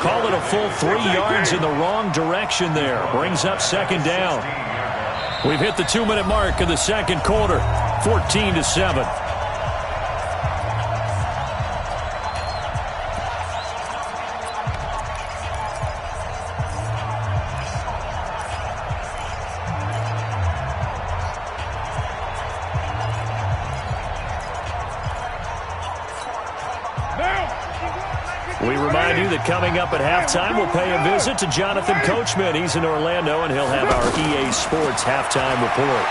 Call it a full 3 yards in the wrong direction there. Brings up 2nd down. We've hit the 2-minute mark of the 2nd quarter. 14-7. We remind you that coming up at halftime, we'll pay a visit to Jonathan Coachman. He's in Orlando, and he'll have our EA Sports halftime report.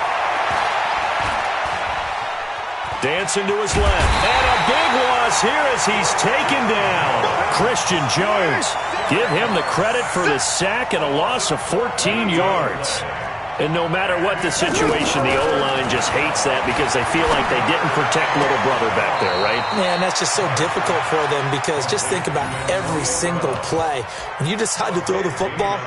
Dancing to his left. And a big loss here as he's taken down. Christian Jones. Give him the credit for the sack and a loss of 14 yards. And no matter what the situation, the O-line just hates that because they feel like they didn't protect little brother back there, right? Man, that's just so difficult for them because just think about every single play. When you decide to throw the football,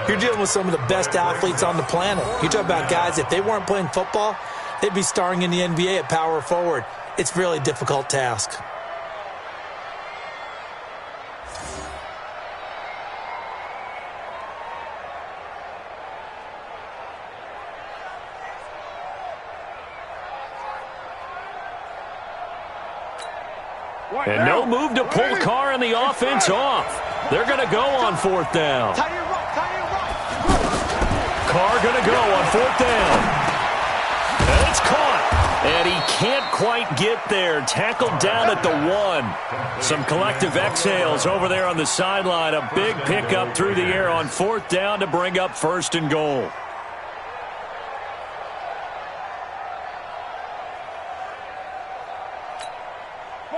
you're dealing with some of the best athletes on the planet. You talk about guys, if they weren't playing football, they'd be starring in the NBA at power forward. It's a really difficult task. And no move to pull Carr and the offense off. They're going to go on fourth down. Carr going to go on fourth down. And it's caught. And he can't quite get there. Tackled down at the 1. Some collective exhales over there on the sideline. A big pickup through the air on fourth down to bring up first and goal.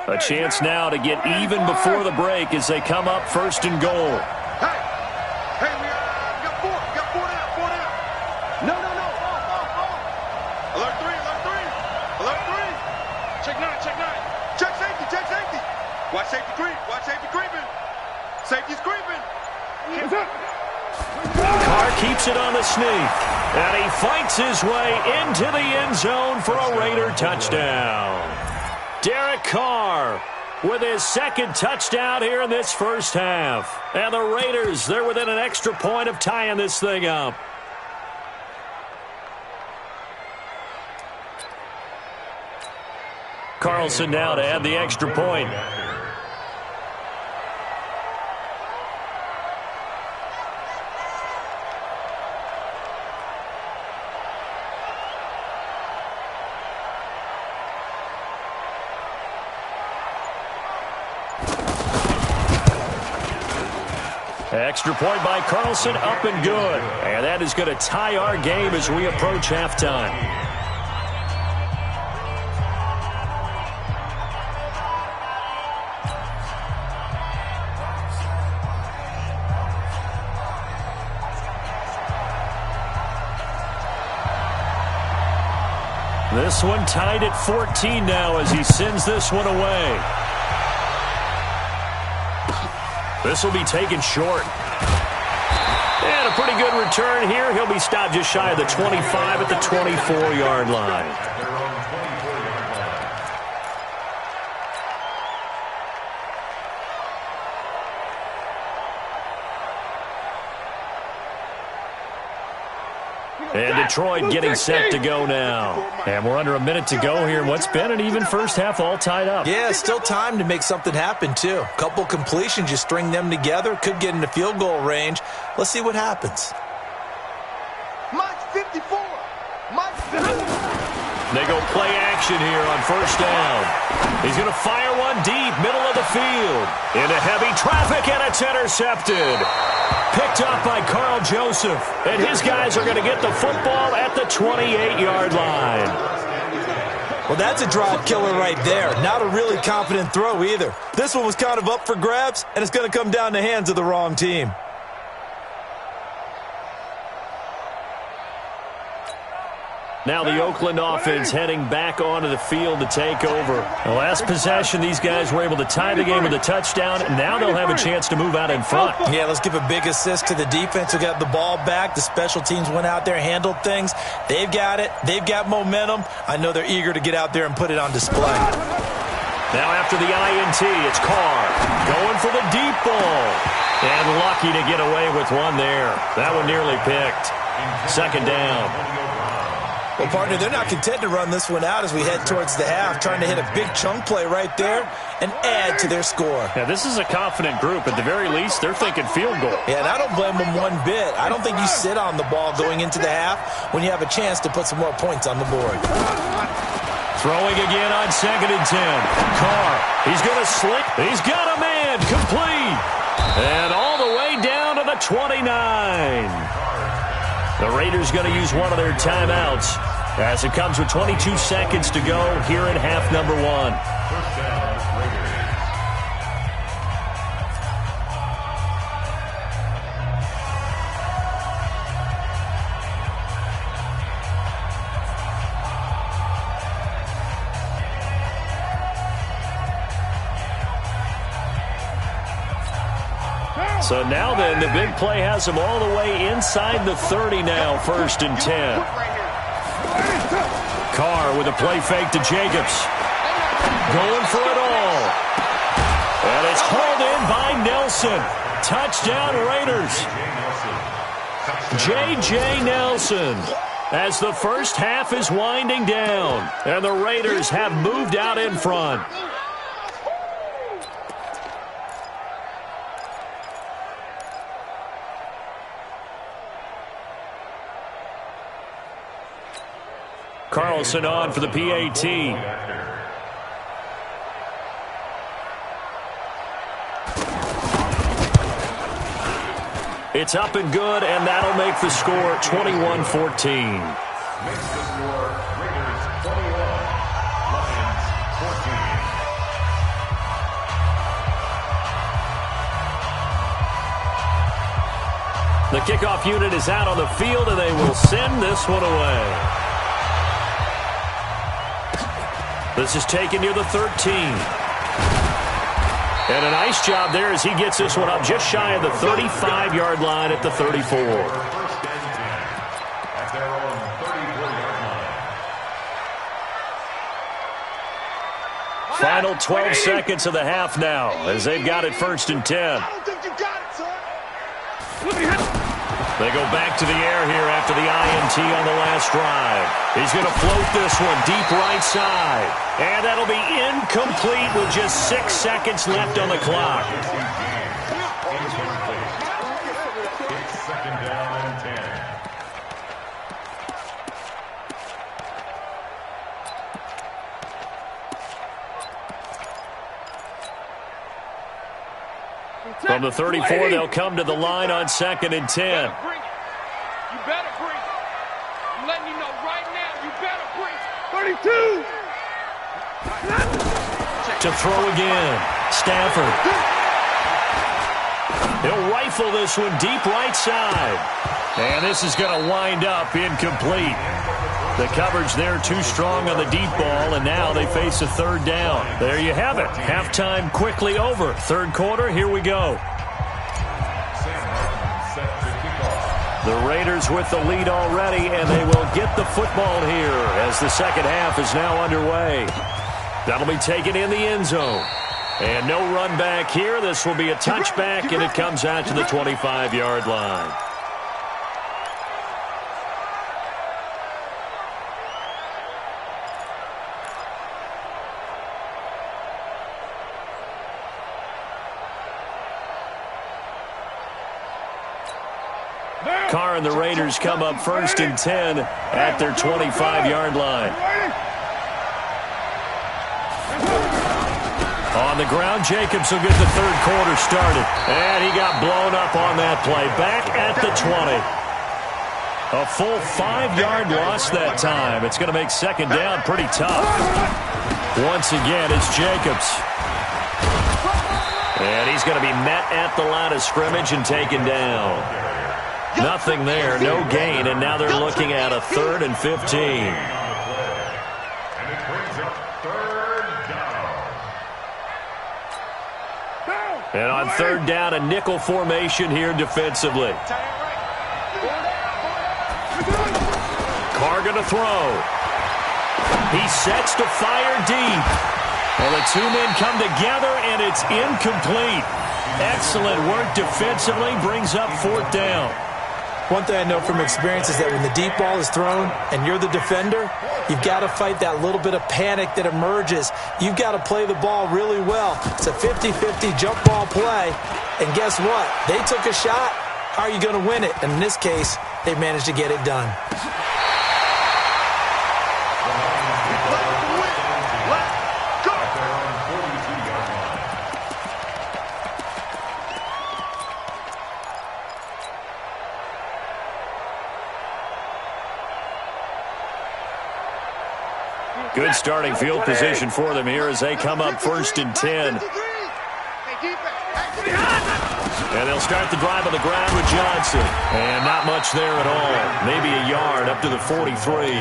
A chance now to get even before the break as they come up first and goal. Hey, we got four down. No. Alert three. Check nine. Check safety. Watch safety creeping. Safety's creeping. Carr keeps it on the sneak. And he fights his way into the end zone for a Raider touchdown. Derek Carr with his second touchdown here in this first half. And the Raiders, they're within an extra point of tying this thing up. Carlson now to add the extra point. Extra point by Carlson, up and good. And that is going to tie our game as we approach halftime. This one tied at 14 now as he sends this one away. This will be taken short. And a pretty good return here. He'll be stopped just shy of the 25 at the 24-yard line. And Detroit getting set to go now. And we're under a minute to go here. What's been an even first half all tied up. Yeah, still time to make something happen, too. A couple completions, you string them together. Could get into field goal range. Let's see what happens. Mike's 54. They go play action here on first down. He's going to fire one deep, middle of the field. Into heavy traffic, and it's intercepted. Picked up by Carl Joseph. And his guys are going to get the football at the 28-yard line. Well, that's a drive killer right there. Not a really confident throw either. This one was kind of up for grabs, and it's going to come down the hands of the wrong team. Now the Oakland offense heading back onto the field to take over. The last possession, these guys were able to tie the game with a touchdown. Now they'll have a chance to move out in front. Yeah, let's give a big assist to the defense who got the ball back. The special teams went out there, handled things. They've got it. They've got momentum. I know they're eager to get out there and put it on display. Now after the INT, it's Carr going for the deep ball. And lucky to get away with one there. That one nearly picked. Second down. Well, partner, they're not content to run this one out as we head towards the half, trying to hit a big chunk play right there and add to their score. Yeah, this is a confident group. At the very least, they're thinking field goal. Yeah, and I don't blame them one bit. I don't think you sit on the ball going into the half when you have a chance to put some more points on the board. Throwing again on 2nd and 10. Carr, he's going to slip. He's got a man, complete. And all the way down to the 29. The Raiders going to use one of their timeouts as it comes with 22 seconds to go here in half number 1. First down, Raiders. So now then, the big play has him all the way inside the 30 now, 1st and 10. Carr with a play fake to Jacobs. Going for it all. And it's hauled in by Nelson. Touchdown Raiders. J.J. Nelson. As the first half is winding down. And the Raiders have moved out in front. Carlson on for the PAT. It's up and good, and that'll make the score 21-14. Makes the score Raiders 21, Lions 14. The kickoff unit is out on the field, and they will send this one away. This is taken near the 13. And a nice job there as he gets this one up just shy of the 35-yard line at the 34. First and 10 at their own 34-yard line. Final 12 seconds of the half now as they've got it 1st and 10. I don't think you got it, son. They go back to the air here after the INT on the last drive. He's going to float this one deep right side. And that'll be incomplete with just 6 seconds left on the clock. It's 2nd down and 10. From the 34, they'll come to the line on 2nd and 10. You better bring it. I'm letting you know right now, you better bring it. 32! To throw again. Stafford. He'll rifle this one deep right side. And this is going to wind up incomplete. The coverage there too strong on the deep ball, and now they face a 3rd down. There you have it. Halftime quickly over. 3rd quarter, here we go. The Raiders with the lead already, and they will get the football here as the 2nd half is now underway. That'll be taken in the end zone. And no run back here. This will be a touchback, and it comes out to the 25-yard line. Carr and the Raiders come up 1st and 10 at their 25-yard line. On the ground, Jacobs will get the 3rd quarter started. And he got blown up on that play. Back at the 20. A full 5-yard loss that time. It's going to make 2nd down pretty tough. Once again, it's Jacobs. And he's going to be met at the line of scrimmage and taken down. Nothing there, no gain, and now they're looking at a 3rd and 15. And it brings up 3rd down. And on 3rd down, a nickel formation here defensively. Carr going to throw. He sets to fire deep. Well, the 2 men come together, and it's incomplete. Excellent work defensively, brings up 4th down. One thing I know from experience is that when the deep ball is thrown and you're the defender, you've got to fight that little bit of panic that emerges. You've got to play the ball really well. It's a 50-50 jump ball play. And guess what? They took a shot. How are you going to win it? And in this case, they managed to get it done. Good starting field position for them here as they come up 1st and 10. And they'll start the drive on the ground with Johnson. And not much there at all. Maybe a yard up to the 43.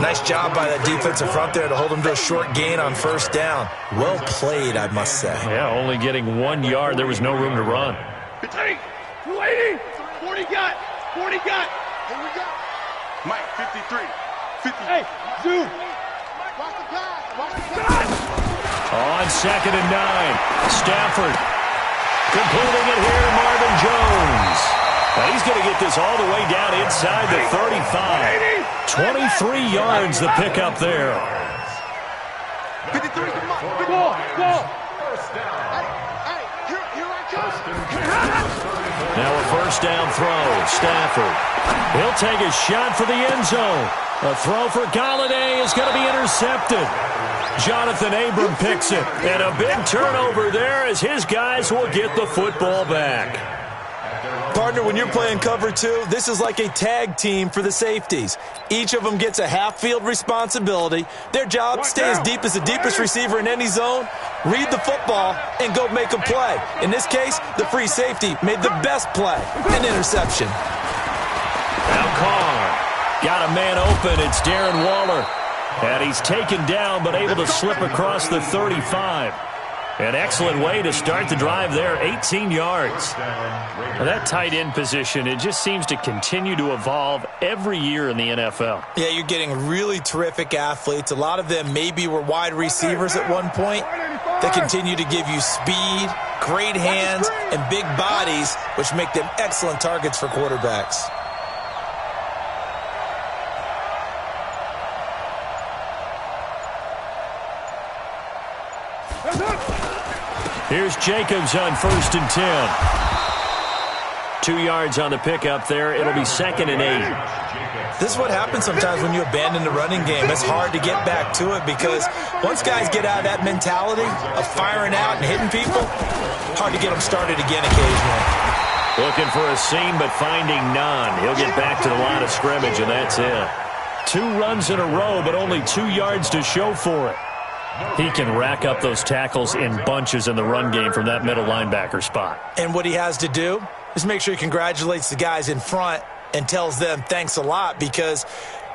Nice job by that defensive front there to hold them to a short gain on 1st down. Well played, I must say. Yeah, only getting 1 yard. There was no room to run. 280, 40 got. Here we go. Mike, 53. 50. Hey, Zoo. Watch the pass. On 2nd and 9. Stafford completing it here to Marvin Jones. Now he's going to get this all the way down inside the 35. 23 yards the pickup there. 53, go. Hey, here I come. Now a 1st down throw. Stafford. He'll take a shot for the end zone. A throw for Galladay is going to be intercepted. Jonathan Abram picks it. And a big turnover there as his guys will get the football back. Partner, when you're playing cover 2, this is like a tag team for the safeties. Each of them gets a half-field responsibility. Their job, stay as deep as the deepest receiver in any zone, read the football, and go make a play. In this case, the free safety made the best play, an interception. Now Carr got a man open. It's Darren Waller. And he's taken down but able to slip across the 35. An excellent way to start the drive there, 18 yards. Now that tight end position, it just seems to continue to evolve every year in the NFL. Yeah, you're getting really terrific athletes. A lot of them maybe were wide receivers at one point. They continue to give you speed, great hands, and big bodies, which make them excellent targets for quarterbacks. Here's Jacobs on 1st and 10. 2 yards on the pickup there. It'll be 2nd and 8. This is what happens sometimes when you abandon the running game. It's hard to get back to it because once guys get out of that mentality of firing out and hitting people, hard to get them started again occasionally. Looking for a seam but finding none. He'll get back to the line of scrimmage, and that's it. 2 runs in a row, but only 2 yards to show for it. He can rack up those tackles in bunches in the run game from that middle linebacker spot. And what he has to do is make sure he congratulates the guys in front and tells them thanks a lot, because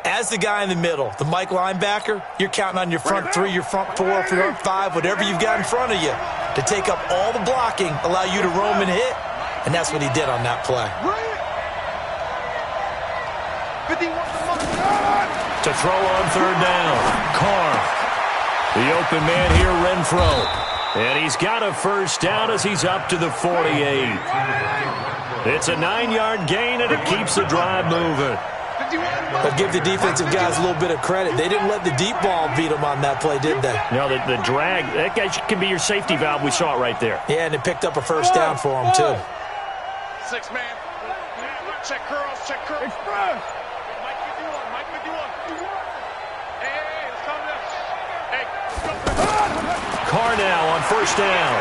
as the guy in the middle, the Mike linebacker, you're counting on your front 3, your front 4, your front 5, whatever you've got in front of you to take up all the blocking, allow you to roam and hit, and that's what he did on that play. To throw on 3rd down, Carr. The open man here, Renfro. And he's got a 1st down as he's up to the 48. It's a 9-yard gain, and it keeps the drive moving. But give the defensive guys a little bit of credit. They didn't let the deep ball beat them on that play, did they? No, the drag, that guy can be your safety valve. We saw it right there. Yeah, and it picked up a 1st down for him, too. 6 man. Check curls, check curls. Express. Mike 51. Hey, let's calm down. Hey, Carr now on 1st down.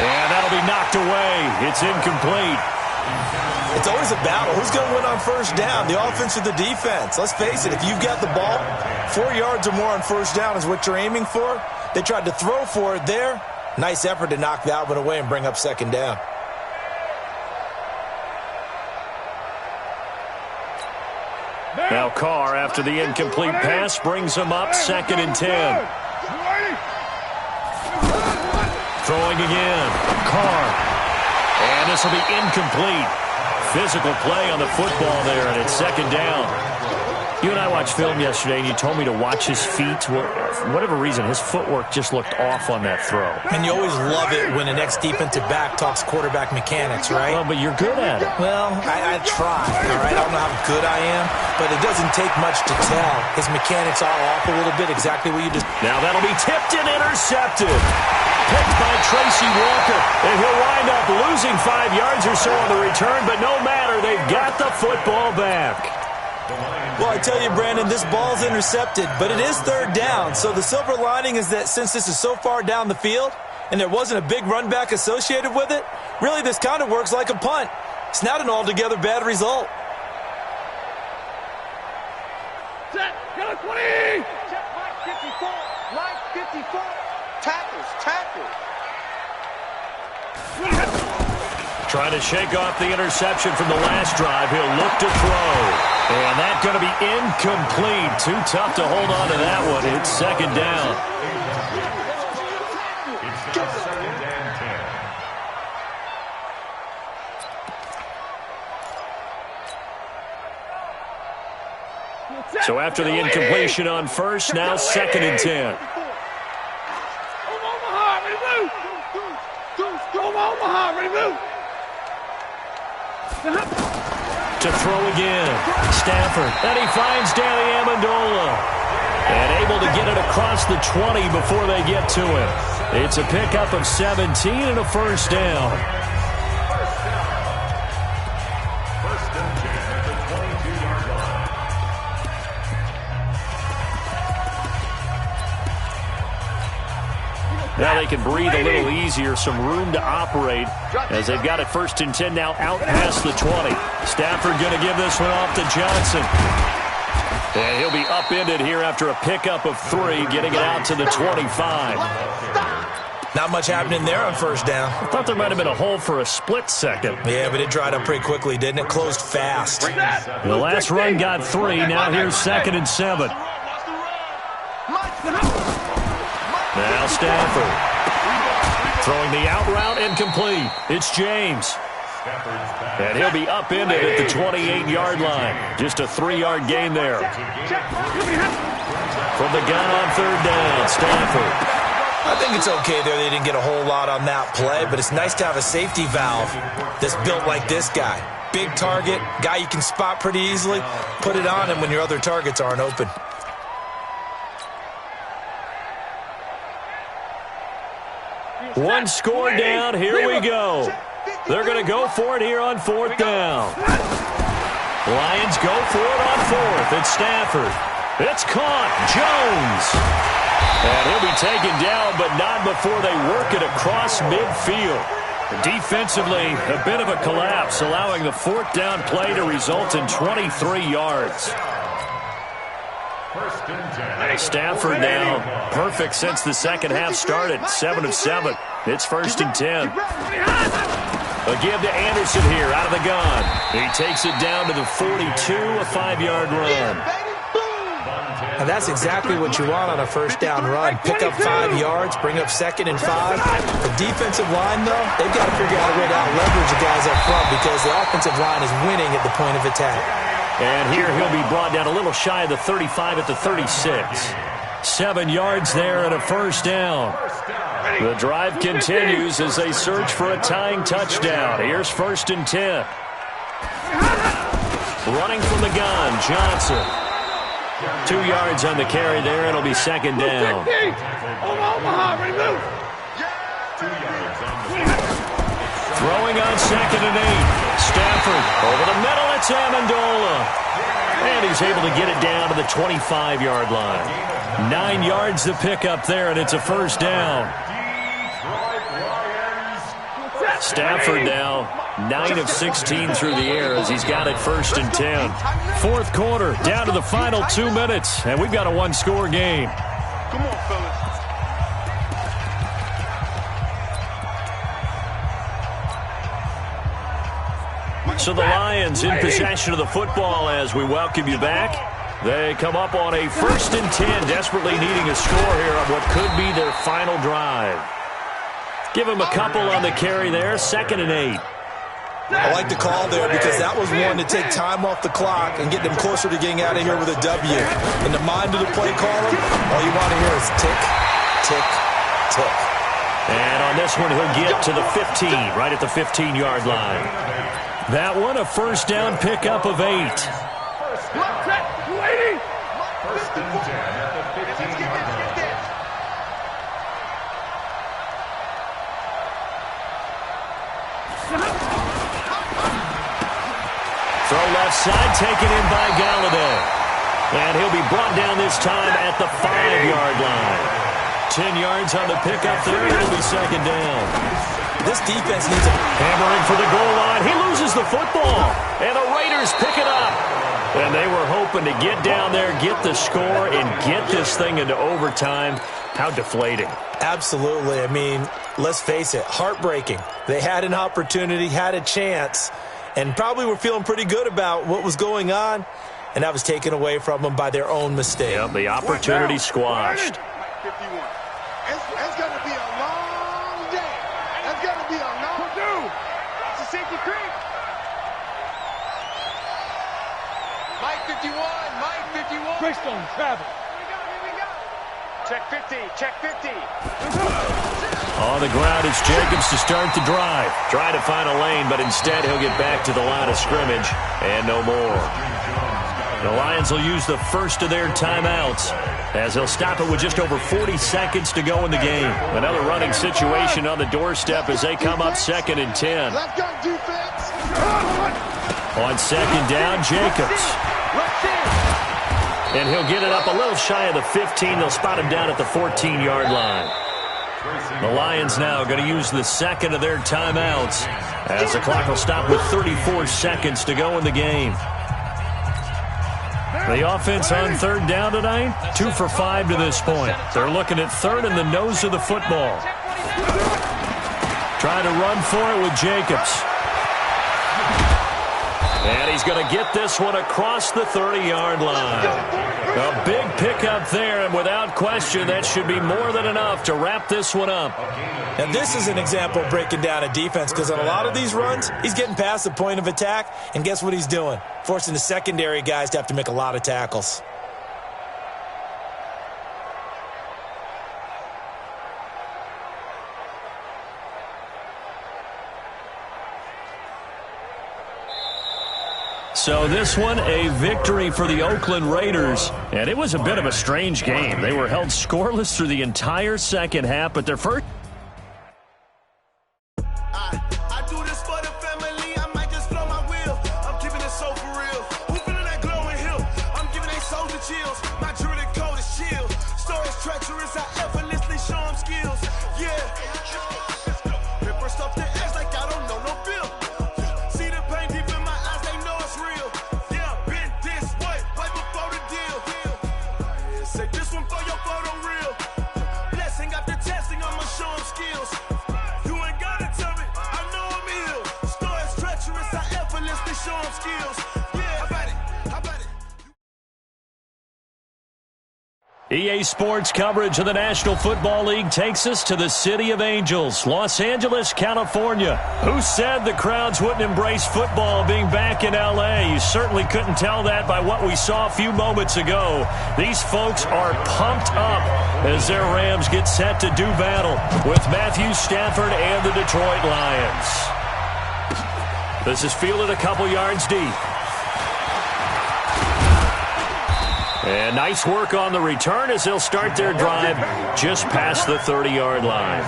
And that'll be knocked away. It's incomplete. It's always a battle. Who's going to win on 1st down, the offense or the defense? Let's face it, if you've got the ball, 4 yards or more on 1st down is what you're aiming for. They tried to throw for it there. Nice effort to knock that one away and bring up 2nd down. Now Carr, after the incomplete pass, brings him up 2nd and 10. Throwing again. Carr. And this will be incomplete. Physical play on the football there, and it's 2nd down. You and I watched film yesterday, and you told me to watch his feet. For whatever reason, his footwork just looked off on that throw. And you always love it when the next defensive back talks quarterback mechanics, right? Well, but you're good at it. Well, I try, all right? I don't know how good I am, but it doesn't take much to tell. His mechanics are off a little bit, exactly what you just... Now that'll be tipped and intercepted. Picked by Tracy Walker. And he'll wind up losing 5 yards or so on the return, but no matter, they've got the football back. Well, I tell you, Brandon, this ball's intercepted, but it is 3rd down. So the silver lining is that since this is so far down the field and there wasn't a big run back associated with it, really this kind of works like a punt. It's not an altogether bad result. Set. Get a 20. Check line 54. Line 54. Tackles. Trying to shake off the interception from the last drive. He'll look to throw. And that's going to be incomplete. Too tough to hold on to that one. It's second down. It's now second and 10. So after the incompletion on first, now second and 10. Omaha, ready to move. Omaha, ready to move. To throw again. Stafford. And he finds Danny Amendola. And able to get it across the 20 before they get to him. It's a pickup of 17 and a first down. First and 10 at the 22-yard line. Now they can breathe a little easier, some room to operate as they've got it first and 10 now out past the 20. Stafford going to give this one off to Johnson. And he'll be upended here after a pickup of 3, getting it out to the 25. Not much happening there on first down. I thought there might have been a hole for a split second. Yeah, but it dried up pretty quickly, didn't it? Closed fast. The last run got 3. Now here's second and 7. Now Stafford. Throwing the out route incomplete. It's James. And he'll be upended at the 28-yard line. Just a 3-yard gain there. From the gun on third down, Stafford. I think it's okay there. They didn't get a whole lot on that play, but it's nice to have a safety valve that's built like this guy. Big target, guy you can spot pretty easily. Put it on him when your other targets aren't open. One score down. Here we go. They're going to go for it here on fourth down. Lions go for it on fourth. It's Stafford. It's caught. Jones. And he'll be taken down, but not before they work it across midfield. Defensively, a bit of a collapse, allowing the fourth down play to result in 23 yards. Stafford now perfect since the second half started. 7 of 7. It's first and 10. A give to Anderson here out of the gun. He takes it down to the 42, a 5-yard run. And that's exactly what you want on a first down run. Pick up 5 yards, bring up second and 5. The defensive line, though, they've got to figure out a way to out-leverage the guys up front because the offensive line is winning at the point of attack. And here he'll be brought down a little shy of the 35 at the 36. 7 yards there and a first down. The drive continues as they search for a tying touchdown. Here's first and 10. Running from the gun, Johnson. 2 yards on the carry there. It'll be second down. Throwing on second and 8. Stafford over the middle. It's Amendola. And he's able to get it down to the 25-yard line. 9 yards to pick up there, and it's a first down. Stafford now 9 of 16 through the air as he's got it first and 10. Fourth quarter, down to the final 2 minutes, and we've got a one-score game. Come on, fellas. So the Lions in possession of the football as we welcome you back. They come up on a first and 10, desperately needing a score here on what could be their final drive. Give them a couple on the carry there, second and 8. I like the call there because that was one to take time off the clock and get them closer to getting out of here with a W. In the mind of the play caller, all you want to hear is tick, tick, tick. And on this one, he'll get to the 15, right at the 15-yard line. That one, a first down pickup of 8. First and 10 at the 15-yard line. Throw left side, taken in by Galladay. And he'll be brought down this time at the 5-yard line. 10 yards on the pickup there, and it'll be second down. This defense needs a hammering for the goal line. He loses the football, and the Raiders pick it up. And they were hoping to get down there, get the score, and get this thing into overtime. How deflating. Absolutely. I mean, let's face it, heartbreaking. They had an opportunity, had a chance, and probably were feeling pretty good about what was going on, and that was taken away from them by their own mistake. Yep, the opportunity squashed. 51. It's going to be a long day. It's going to be a long day. It's a safety creek. Mike 51, Mike 51. Greystone travel. Check 50, check 50. On the ground, it's Jacobs to start the drive. Trying to find a lane, but instead he'll get back to the line of scrimmage and no more. The Lions will use the first of their timeouts as they'll stop it with just over 40 seconds to go in the game. Another running situation on the doorstep as they come up 2nd and 10. Let's go, defense. On 2nd down, Jacobs. And he'll get it up a little shy of the 15. They'll spot him down at the 14-yard line. The Lions now going to use the second of their timeouts as the clock will stop with 34 seconds to go in the game. The offense on 3rd down tonight, 2 for 5 to this point. They're looking at 3rd in the nose of the football. Trying to run for it with Jacobs. And he's going to get this one across the 30-yard line. A big pickup there, and without question, that should be more than enough to wrap this one up. And this is an example of breaking down a defense, because on a lot of these runs, he's getting past the point of attack, and guess what he's doing? Forcing the secondary guys to have to make a lot of tackles. So this one, a victory for the Oakland Raiders. And it was a bit of a strange game. They were held scoreless through the entire second half, but their first... I do this for the family. I might just blow my wheel. I'm keeping it so for real. Who feeling that glowing hill? I'm giving they souls the chills. My jewelry code is chill. Stories treacherous. I effortlessly show them skills. Yeah. Ripper stuff the edge like I don't know no bill. See the pain deep in my eyes. They know it's real. Yeah, been this way before the deal. Say this one for your photo reel. Blessing after testing. I'ma show them skills. You ain't gotta tell me. I know I'm ill. Stories treacherous. I effortlessly show them skills. Yeah, how about it? How about it? EA Sports coverage of the National Football League takes us to the City of Angels, Los Angeles, California. Who said the crowds wouldn't embrace football being back in L.A.? You certainly couldn't tell that by what we saw a few moments ago. These folks are pumped up as their Rams get set to do battle with Matthew Stafford and the Detroit Lions. This is fielded a couple yards deep. And nice work on the return as they'll start their drive just past the 30-yard line.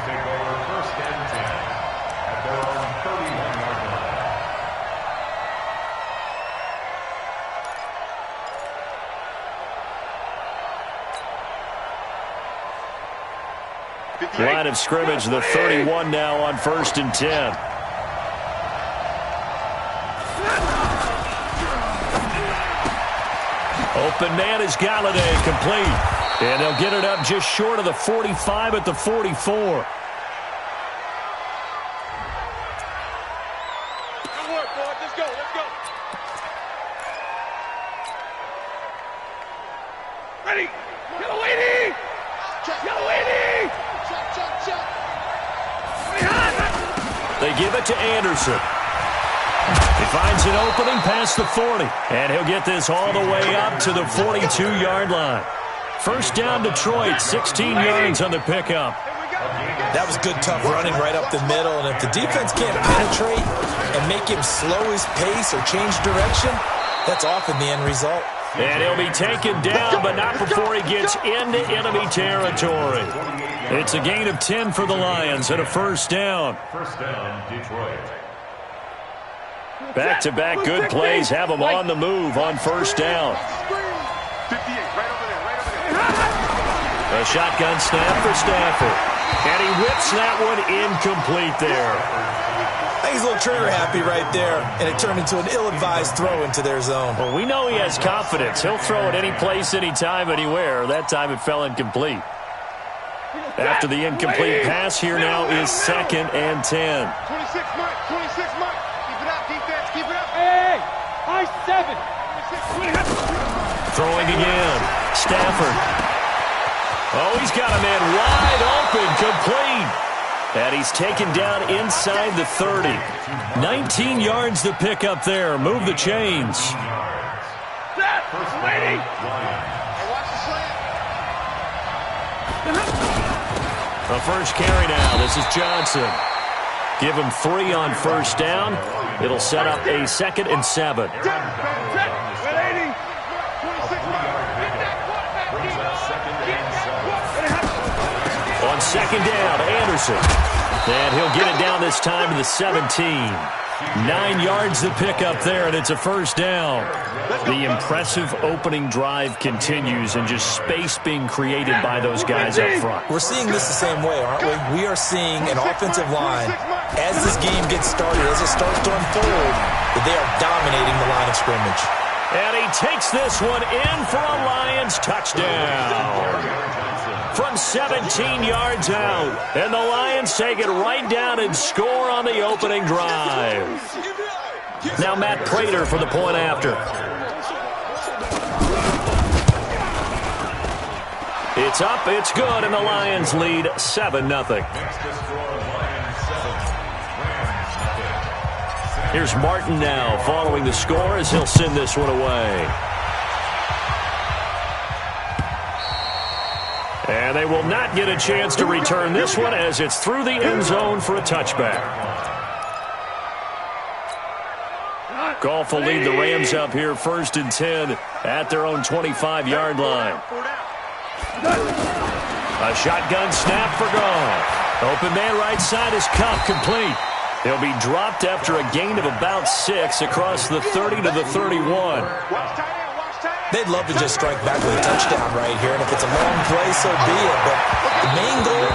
Line of scrimmage, the 31 now on 1st and 10. Open man is Galladay, complete. And they'll get it up just short of the 45 at the 44. Good work, boys. Let's go, let's go. Ready. Yellow-Lady! Yellow-Lady! They give it to Anderson. He finds an opening past the 40, and he'll get this all the way up to the 42-yard line. First down, Detroit, 16 yards on the pickup. That was good, tough running right up the middle, and if the defense can't penetrate and make him slow his pace or change direction, that's often the end result. And he'll be taken down, but not before he gets into enemy territory. It's a gain of 10 for the Lions and a first down. First down, Detroit. Back-to-back good plays have them on the move on first down. 58, right over there. A shotgun snap for Stafford. And he whips that one incomplete there. I think he's a little trigger happy right there, and it turned into an ill-advised throw into their zone. Well, we know he has confidence. He'll throw it any place, anytime, anywhere. That time it fell incomplete. After the incomplete pass, here now is 2nd and 10. 26 Mike, 26 Mike. Keep it up, defense, keep it up. Hey, high 7. 26. Throwing again. Stafford. Oh, he's got a man wide open, complete. And he's taken down inside the 30. 19 yards to pick up there. Move the chains. Lady. Watch the slant. The first carry now. This is Johnson. Give him 3 on first down. It'll set up a 2nd and 7. On 2nd down, Anderson. And he'll get it down this time to the 17. 9 yards to pick up there, and it's a first down. The impressive opening drive continues, and just space being created by those guys up front. We're seeing this the same way, aren't we? We are seeing an offensive line, as this game gets started, as it starts to unfold, that they are dominating the line of scrimmage. And he takes this one in for a Lions touchdown. From 17 yards out. And the Lions take it right down and score on the opening drive. Now Matt Prater for the point after. It's up, it's good, and the Lions lead 7-0. Here's Martin now following the score as he'll send this one away. And they will not get a chance to return this one as it's through the end zone for a touchback. Goff will lead the Rams up here 1st and 10 at their own 25-yard line. A shotgun snap for Goff. Open man right side is Kupp, complete. He'll be dropped after a gain of about 6 across the 30 to the 31. They'd love to just strike back with a touchdown right here, and if it's a long play, so be it. But the main goal,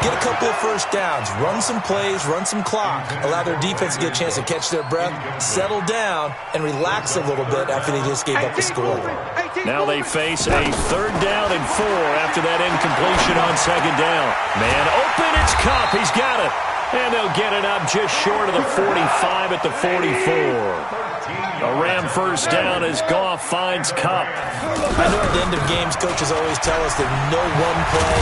get a couple of first downs, run some plays, run some clock, allow their defense to get a chance to catch their breath, settle down, and relax a little bit after they just gave up the score. Now they face a 3rd down and 4 after that incompletion on 2nd down. Man open, it's Kupp. He's got it. And they'll get it up just short of the 45 at the 44. A Ram first down as Goff finds Kupp. I know at the end of games, coaches always tell us that no one play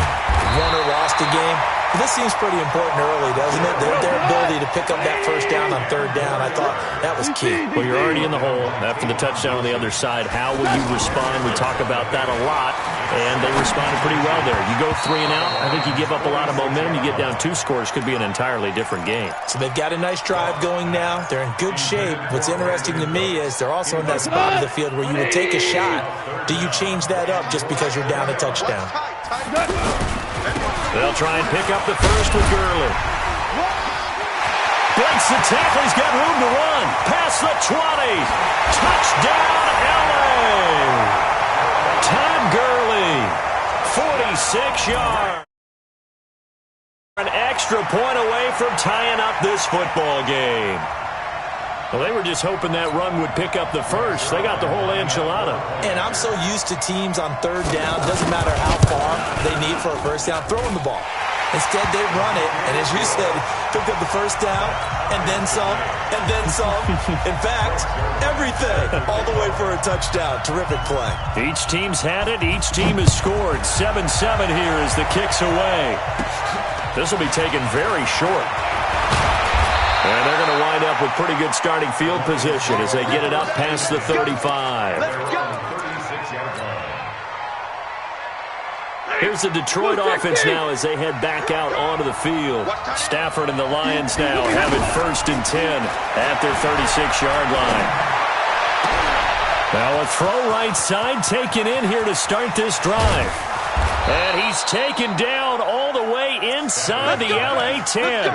won or lost a game. But this seems pretty important early, doesn't it? Their ability to pick up that first down on 3rd down, I thought that was key. Well, you're already in the hole after the touchdown on the other side. How will you respond? We talk about that a lot, and they responded pretty well there. You go 3 and out, I think you give up a lot of momentum. You get down 2 scores, could be an entirely different game. So they've got a nice drive going now. They're in good shape. What's interesting to me is they're also in that spot of the field where you would take a shot. Do you change that up just because you're down a touchdown? They'll try and pick up the first with Gurley. Breaks the tackle. He's got room to run. Past the 20. Touchdown, L.A. Todd Gurley, 46 yards. An extra point away from tying up this football game. Well, they were just hoping that run would pick up the first. They got the whole enchilada. And I'm so used to teams on 3rd down, doesn't matter how far they need for a first down, throwing the ball. Instead, they run it, and as you said, picked up the first down, and then some, and then some. In fact, everything, all the way for a touchdown. Terrific play. Each team's had it. Each team has scored. 7-7 here as the kick's away. This will be taken very short. And they're going to wind up with pretty good starting field position as they get it up past the 35. Here's the Detroit offense now as they head back out onto the field. Stafford and the Lions now have it 1st and 10 at their 36-yard line. Now a throw right side taken in here to start this drive. And he's taken down all the way inside the LA 10.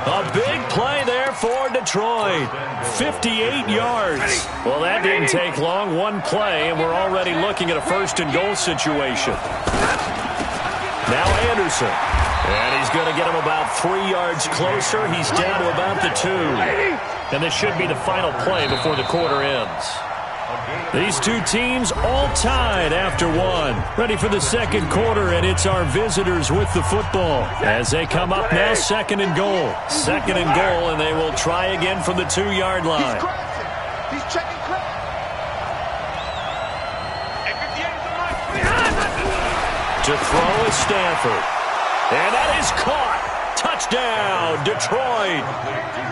A big play there for Detroit. 58 yards. Well, that didn't take long. One play, and we're already looking at a 1st and goal situation. Now Anderson. And he's going to get him about 3 yards closer. He's down to about the 2. And this should be the final play before the quarter ends. These two teams all tied after 1. Ready for the second quarter, and it's our visitors with the football. As they come up now, 2nd and goal. 2nd and goal, and they will try again from the 2-yard line. He's checking crap. To throw is Stafford. And that is caught. Touchdown, Detroit.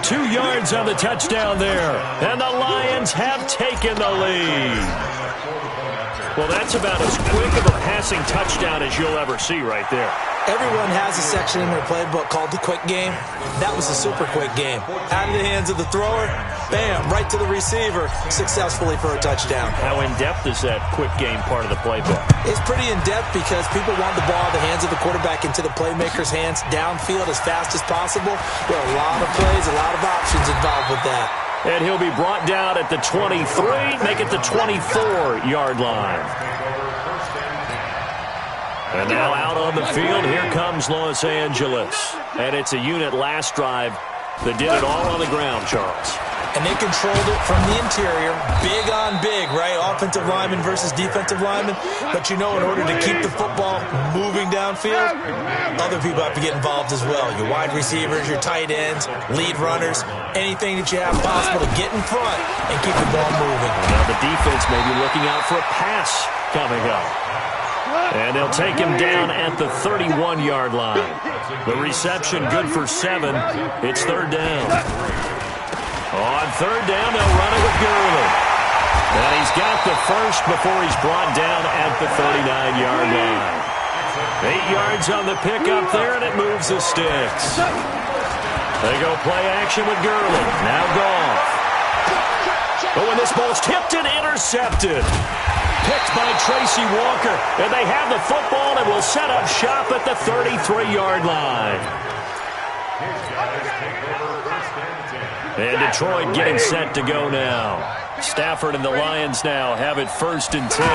2 yards on the touchdown there. And the Lions have taken the lead. Well, that's about as quick of a passing touchdown as you'll ever see right there. Everyone has a section in their playbook called the quick game. That was a super quick game. Out of the hands of the thrower, bam, right to the receiver, successfully for a touchdown. How in-depth is that quick game part of the playbook? It's pretty in-depth because people want the ball in the hands of the quarterback into the playmaker's hands downfield as fast as possible. There are a lot of plays, a lot of options involved with that. And he'll be brought down at the 23, make it the 24-yard line. And now out on the field, here comes Los Angeles. And it's a unit last drive that did it all on the ground, Charles. And they controlled it from the interior, big on big, right? Offensive lineman versus defensive lineman. But you know, in order to keep the football moving downfield, other people have to get involved as well. Your wide receivers, your tight ends, lead runners, anything that you have possible to get in front and keep the ball moving. Now the defense may be looking out for a pass coming up. And they'll take him down at the 31-yard line. The reception good for 7. It's 3rd down. On 3rd down, they'll run it with Gurley. And he's got the first before he's brought down at the 39-yard line. 8 yards on the pickup there, and it moves the sticks. They go play action with Gurley. Now Goff. But when this ball's tipped and intercepted. Picked by Tracy Walker. And they have the football and will set up shop at the 33-yard line. And Detroit getting set to go now. Stafford and the Lions now have it 1st and 10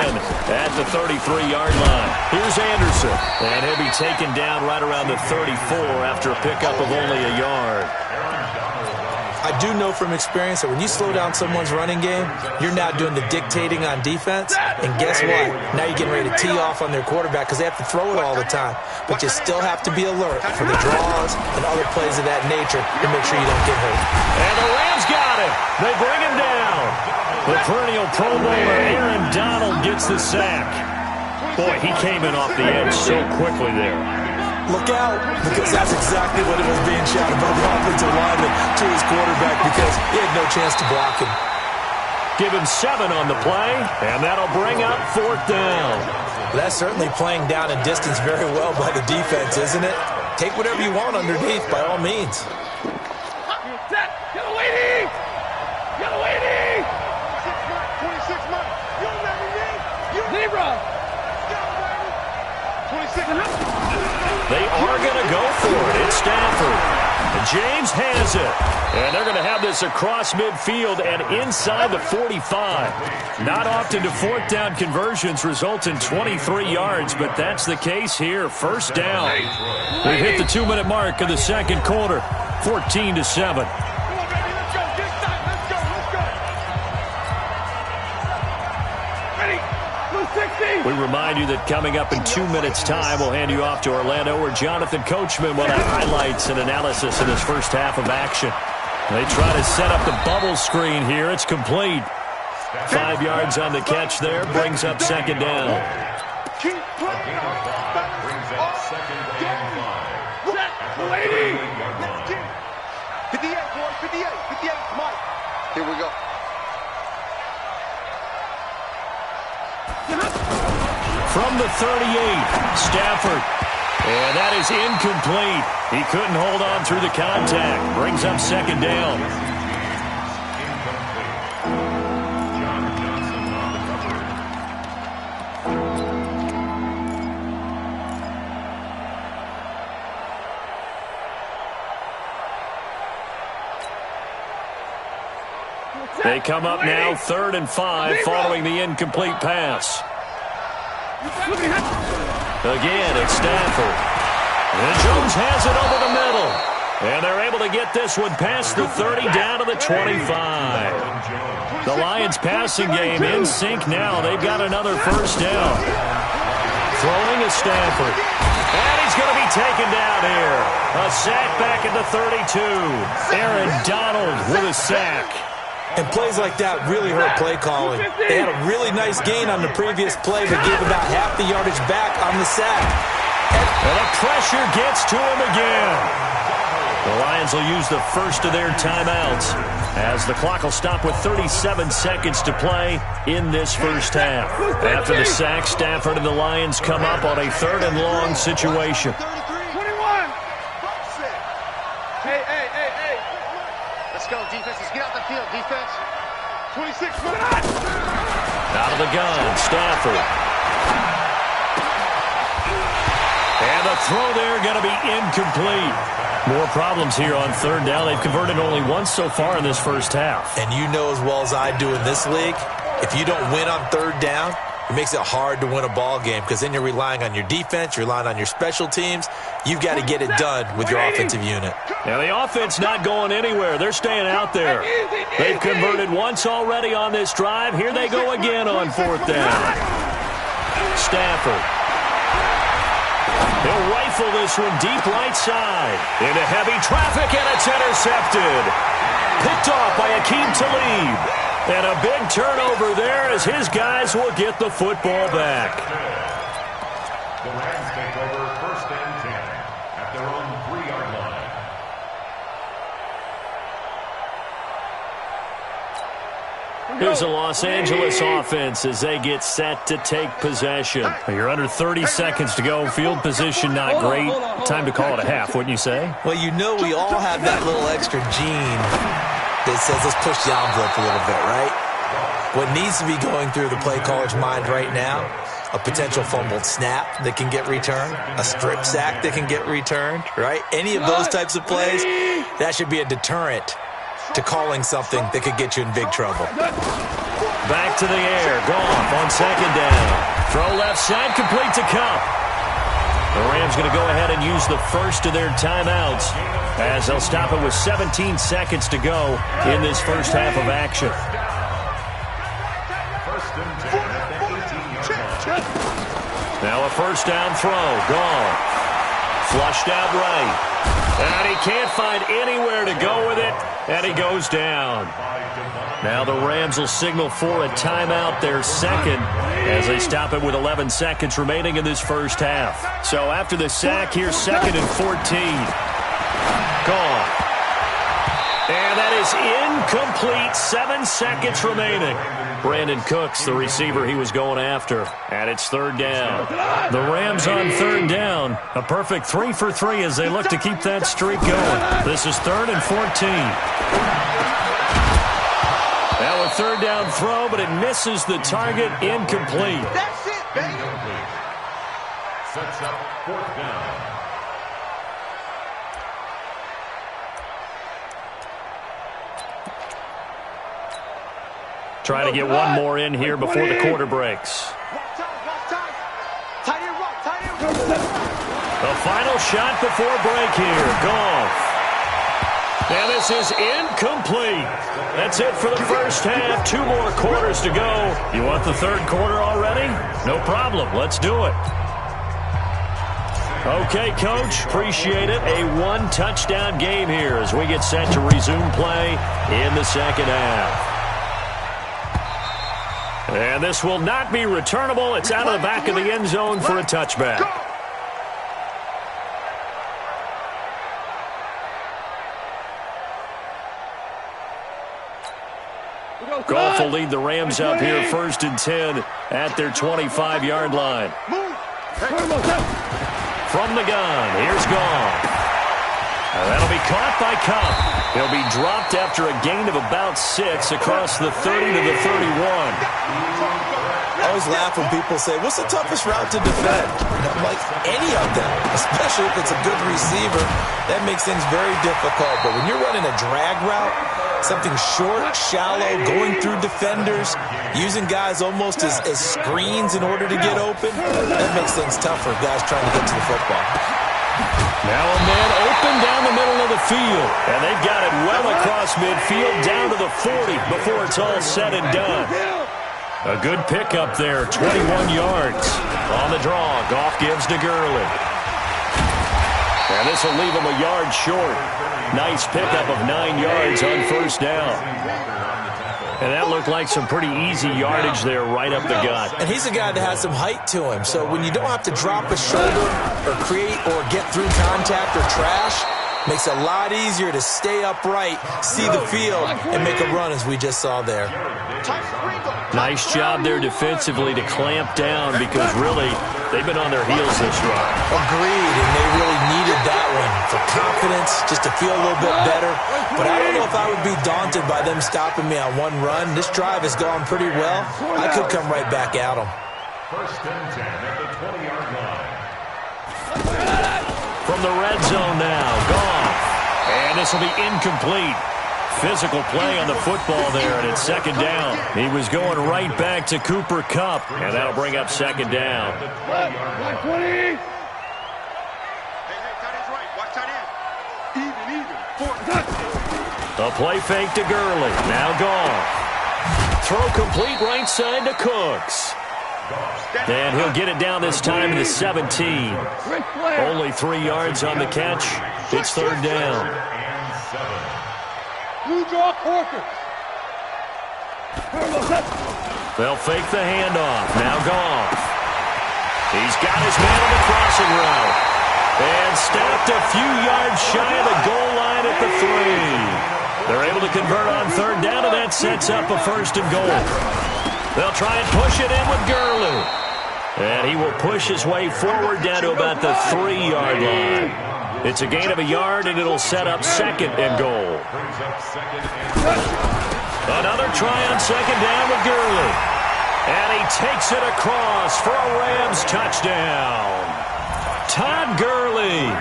at the 33-yard line. Here's Anderson. And he'll be taken down right around the 34 after a pickup of only a yard. I do know from experience that when you slow down someone's running game, you're now doing the dictating on defense. And guess what? Now you're getting ready to tee off on their quarterback because they have to throw it all the time. But you still have to be alert for the draws and other plays of that nature to make sure you don't get hurt. And the Rams got him. They bring him down. The perennial Pro Bowler Aaron Donald gets the sack. Boy, he came in off the edge so quickly there. Look out, because that's exactly what it was being shouted by the offensive lineman to his quarterback because he had no chance to block him. Give him 7 on the play, and that'll bring up 4th down. That's certainly playing down in distance very well by the defense, isn't it? Take whatever you want underneath, by all means. Get away, 26 months. You never need. Zebra. 26. They are going to go for it. It's Stafford. And James has it. And they're going to have this across midfield and inside the 45. Not often do 4th down conversions result in 23 yards, but that's the case here. 1st down. We've hit the 2-minute mark of the second quarter. 14-7. We remind you that coming up in 2 minutes' time, we'll hand you off to Orlando, where Jonathan Coachman will have highlights and analysis in his first half of action. They try to set up the bubble screen here. It's complete. 5 yards on the catch there. Brings up 2nd down. Keep playing. Brings up 2nd and 5. Lady. 58, boys. 58. Mike. Here we go. From the 38, Stafford. And that is incomplete. He couldn't hold on through the contact. Brings up 2nd down. They come up now 3rd and 5 following the incomplete pass. Again, it's Stafford. And Jones has it over the middle. And they're able to get this one past the 30 down to the 25. The Lions passing game in sync now. They've got another first down. Throwing is Stafford. And he's going to be taken down here. A sack back at the 32. Aaron Donald with a sack. And plays like that really hurt play calling. They had a really nice gain on the previous play, but gave about half the yardage back on the sack. And the pressure gets to him again. The Lions will use the first of their timeouts as the clock will stop with 37 seconds to play in this first half. After the sack, Stafford and the Lions come up on a 3rd and long situation. 21. Hey. Let's go, defense. Let's get out the field, defense. 26 minutes. Out of the gun, Stafford. And the throw there going to be incomplete. More problems here on 3rd down. They've converted only once so far in this first half. And you know as well as I do in this league, if you don't win on 3rd down, it makes it hard to win a ball game because then you're relying on your defense, you're relying on your special teams. You've got to get it done with your offensive unit. Now the offense not going anywhere. They're staying out there. They've converted once already on this drive. Here they go again on 4th down. Stafford. He'll rifle this one deep right side. Into heavy traffic, and it's intercepted. Picked off by Akeem Talib. And a big turnover there as his guys will get the football back. The Rams take over 1st and 10 at their own 3-yard line. Here's the Los Angeles offense as they get set to take possession. You're under 30 seconds to go. Field position not great. Time to call it a half, wouldn't you say? Well, you know we all have that little extra gene that says let's push the envelope a little bit, right? What needs to be going through the play caller's mind right now, a potential fumbled snap that can get returned, a strip sack that can get returned, right? Any of those types of plays, that should be a deterrent to calling something that could get you in big trouble. Back to the air. Goff on 2nd down. Throw left side, complete to Kupp. The Rams going to go ahead and use the first of their timeouts as they'll stop it with 17 seconds to go in this first half of action. 1st and 10 at the 18-yard line. Now a first down throw. Goff. Flushed out right. And he can't find anywhere to go with it, and he goes down. Now the Rams will signal for a timeout, their 2nd, as they stop it with 11 seconds remaining in this first half. So after the sack, here's 2nd and 14. Gone. And that is incomplete. 7 seconds remaining. Brandon Cooks, the receiver he was going after. And it's 3rd down. The Rams on 3rd down. A perfect 3 for 3 as they look to keep that streak going. This is 3rd and 14. Now a 3rd down throw, but it misses the target. Incomplete. That's it, baby. Sets up 4th down. Trying to get one more in here before the quarter breaks. The final shot before break here. Goff. And this is incomplete. That's it for the first half. 2 more quarters to go. You want the 3rd quarter already? No problem. Let's do it. Okay, Coach. Appreciate it. A 1-touchdown game here as we get set to resume play in the 2nd half. And this will not be returnable. It's out of the back of the end zone for a touchback. Goff will lead the Rams up here 1st and 10 at their 25-yard line. From the gun, here's Goff. That'll be caught by Kupp. He'll be dropped after a gain of about 6 across the 30 to the 31. I always laugh when people say, what's the toughest route to defend? And I'm like, any of them, especially if it's a good receiver. That makes things very difficult. But when you're running a drag route, Something short, shallow, going through defenders, using guys almost as screens in order to get open. That makes things tough for guys trying to get to the football. Now a man open down the middle of the field. And they've got it well across midfield down to the 40 before it's all said and done. A good pickup there, 21 yards. On the draw, Goff gives to Gurley. And this will leave him a yard short. Nice pickup of 9 yards on first down. And that looked like some pretty easy yardage there right up the gut. And he's a guy that has some height to him. So when you don't have to drop a shoulder or create or get through contact or trash, makes it a lot easier to stay upright, see the field, and make a run as we just saw there. Nice job there defensively to clamp down because really they've been on their heels this run. Agreed, and they really needed that one for confidence, just to feel a little bit better. But I don't know if I would be daunted by them stopping me on one run. This drive has gone pretty well. I could come right back at them. First and 10 at the 20-yard line. From the red zone now, Goff. And this will be incomplete. Physical play on the football there, and it's second down. He was going right back to Cooper Kupp, and that'll bring up second down. A play fake to Gurley. Now Goff. Throw complete right side to Cooks. And he'll get it down this time to the 17. Only 3 yards on the catch. It's third down. They'll fake the handoff. Now Goff. He's got his man on the crossing route. And stopped a few yards shy of the goal line at the 3. They're able to convert on third down, and that sets up a first and goal. They'll try and push it in with Gurley. And he will push his way forward down to about the 3-yard line. It's a gain of a yard, and it'll set up second and goal. Another try on second down with Gurley. And he takes it across for a Rams touchdown. Todd Gurley,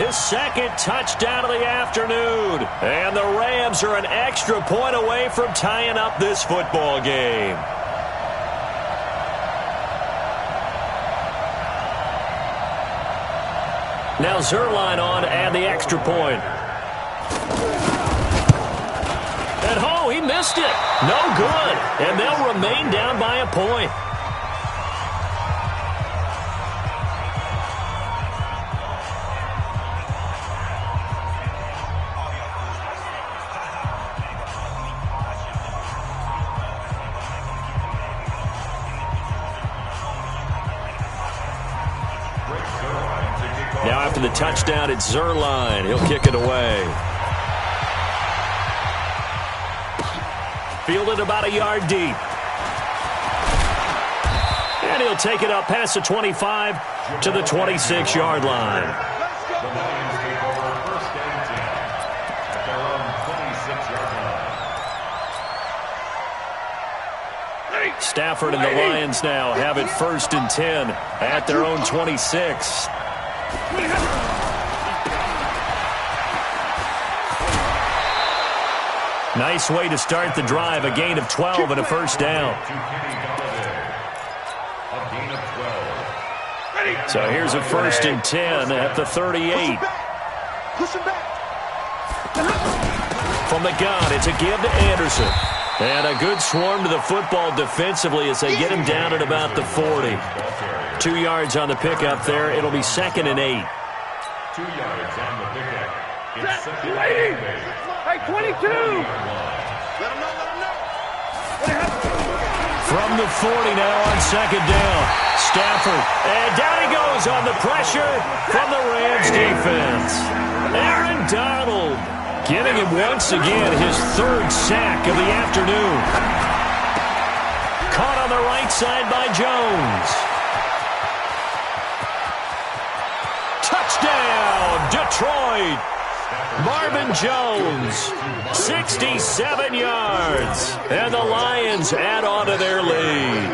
his second touchdown of the afternoon. And the Rams are an extra point away from tying up this football game. Now Zerline on to add the extra point. And oh, he missed it. No good. And they'll remain down by a point. Now after the touchdown, it's Zerline. He'll kick it away. Fielded about a yard deep. And he'll take it up past the 25 to the 26-yard line. The Lions take over first and 10 at their own 26-yard line. Stafford and the Lions now have it first and 10 at their own 26. Nice way to start the drive. A gain of 12 and a first down. So here's a first and 10 at the 38. From the gun, it's a give to Anderson. And a good swarm to the football defensively as they get him down at about the 40. 2 yards on the pickup there. It'll be second and 8. 2 yards on the pickup. It's second and 8. Hey, 22! Let him know, From the 40 now on second down. Stafford. And down he goes on the pressure from the Rams defense. Aaron Donald getting him once again his third sack of the afternoon. Caught on the right side by Jones. Touchdown, Detroit. Marvin Jones, 67 yards. And the Lions add on to their lead.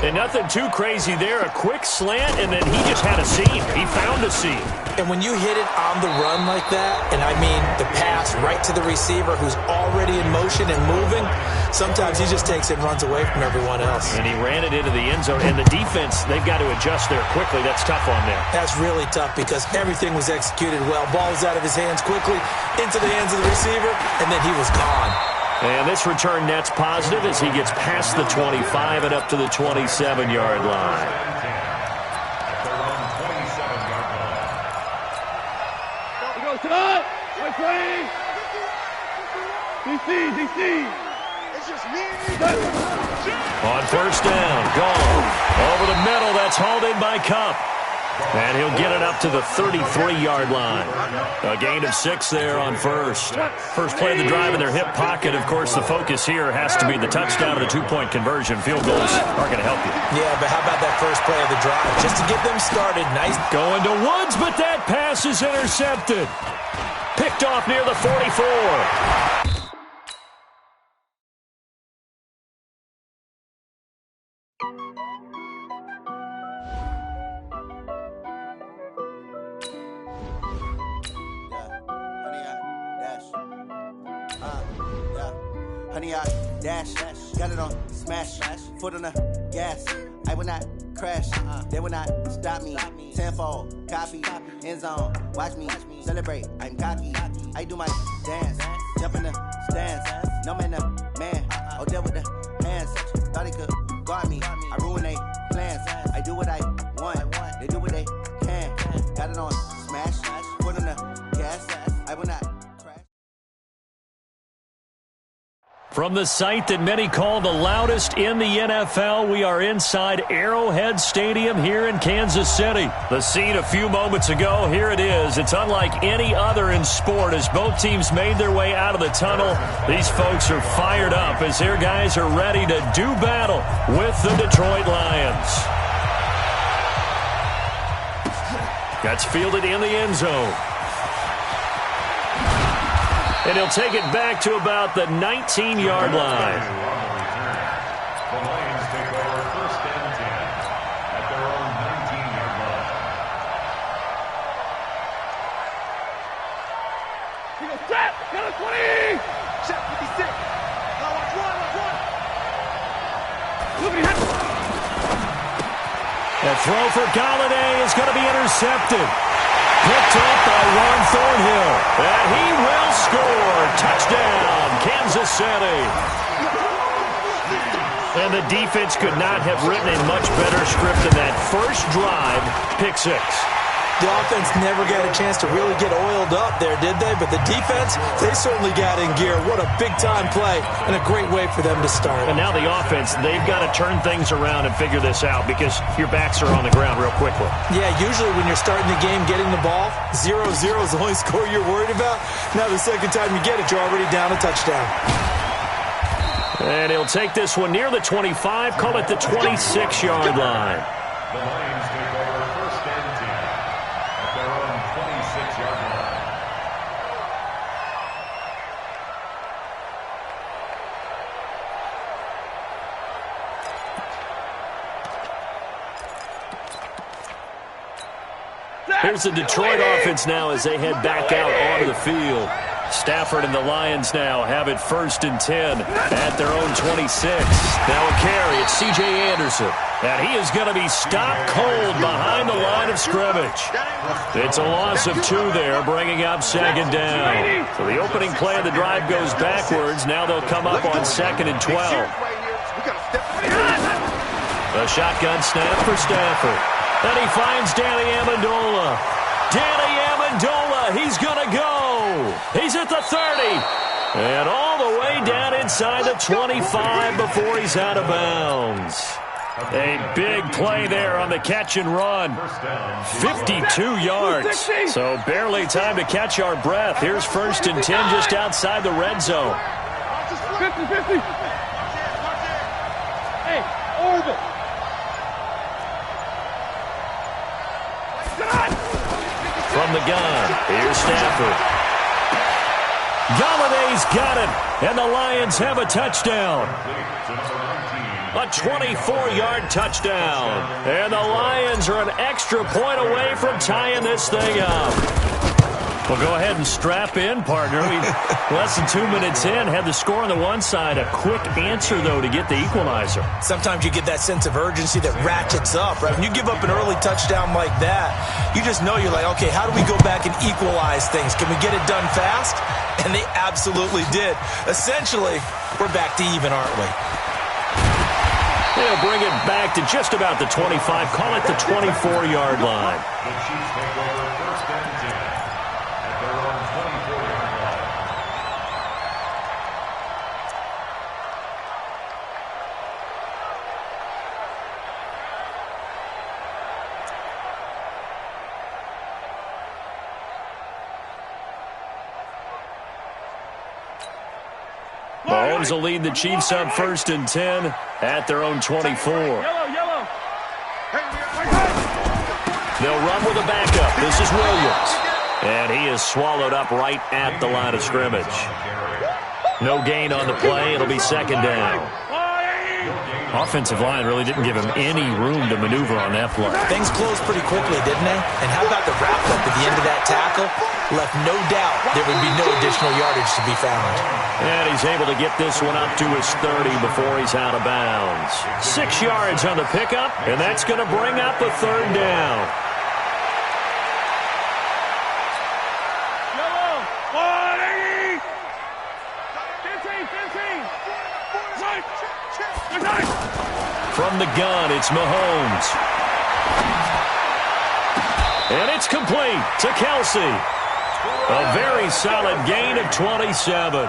And nothing too crazy there. A quick slant, and then he just had a seam. He found a seam. And when you hit it on the run like that, and I mean the pass right to the receiver who's already in motion and moving, sometimes he just takes it and runs away from everyone else. And he ran it into the end zone. And the defense, they've got to adjust there quickly. That's tough on them. That's really tough because everything was executed well. Ball was out of his hands quickly, into the hands of the receiver, and then he was gone. And this return net's positive as he gets past the 25 and up to the 27-yard line. On first down, gone. Over the middle, that's hauled in by Cup. And he'll get it up to the 33-yard line. A gain of 6 there on first. First play of the drive in their hip pocket. Of course, the focus here has to be the touchdown or the two-point conversion. Field goals aren't going to help you. Yeah, but how about that first play of the drive? Just to get them started. Nice. Going to Woods, but that pass is intercepted. Picked off near the 44. Honey, I dash, got it on smash, foot on the gas. I will not crash, they will not stop me. Tenfold, copy, end zone, watch me celebrate. I'm cocky, I do my dance, jump in the stands. No man, man, oh there with the hands. Thought he could guard me, I ruin they plans. I do what I want, they do what they can. Got it on smash, foot on the gas. I will not. From the site that many call the loudest in the NFL, we are inside Arrowhead Stadium here in Kansas City. The scene a few moments ago, here it is. It's unlike any other in sport as both teams made their way out of the tunnel. These folks are fired up as their guys are ready to do battle with the Detroit Lions. That's fielded in the end zone. And he'll take it back to about the 19-yard line. The Lions take over first and 10 at their own 19-yard line. He goes, set! Got a 20! Set 56. Now watch one. Look at him. That throw for Galladay is going to be intercepted. Picked up by Juan Thornhill. And he will score. Touchdown, Kansas City. And the defense could not have written a much better script than that first drive, pick 6. The offense never got a chance to really get oiled up there, did they? But the defense, they certainly got in gear. What a big-time play and a great way for them to start. And now the offense, they've got to turn things around and figure this out because your backs are on the ground real quickly. Yeah, usually when you're starting the game, getting the ball, 0-0 is the only score you're worried about. Now the second time you get it, you're already down a touchdown. And he'll take this one near the 25, call it the 26-yard line. The Lions take over first and 10 at their own 26-yard line. Here's the Detroit offense now as they head back out onto the field. Stafford and the Lions now have it first and 10 at their own 26. Now a carry, it's C.J. Anderson. And he is going to be stopped cold behind the line of scrimmage. It's a loss of 2 there, bringing up second down. So the opening play of the drive goes backwards. Now they'll come up on second and 12. A shotgun snap for Stafford. And he finds Danny Amendola. Danny Amendola, he's going to go. He's at the 30. And all the way down inside the 25 before he's out of bounds. A big play there on the catch and run. 52 yards. So barely time to catch our breath. Here's first and 10 just outside the red zone. 50-50. Hey, orbit. From the gun, here's Stafford. Galladay's got it, and the Lions have a touchdown. To number 19, A 24-yard touchdown. And the Lions are an extra point away from tying this thing up. Well, go ahead and strap in, partner. Less than 2 minutes in, had the score on the one side. A quick answer, though, to get the equalizer. Sometimes you get that sense of urgency that ratchets up, right? When you give up an early touchdown like that, you just know you're like, okay, how do we go back and equalize things? Can we get it done fast? And they absolutely did. Essentially, we're back to even, aren't we? They'll bring it back to just about the 25. Call it the 24-yard line. The Chiefs take over first and 10 at their own 24-yard line. Mahomes will lead the Chiefs up first and 10 at their own 24. They'll run with a backup. This is Williams. And he is swallowed up right at the line of scrimmage. No gain on the play. It'll be second down. Offensive line really didn't give him any room to maneuver on that play. Things closed pretty quickly, didn't they? And how about the wrap-up at the end of that tackle? Left no doubt there would be no additional yardage to be found. And he's able to get this one up to his 30 before he's out of bounds. 6 yards on the pickup, and that's going to bring up a third down. From the gun, it's Mahomes. And it's complete to Kelsey. A very solid gain of 27.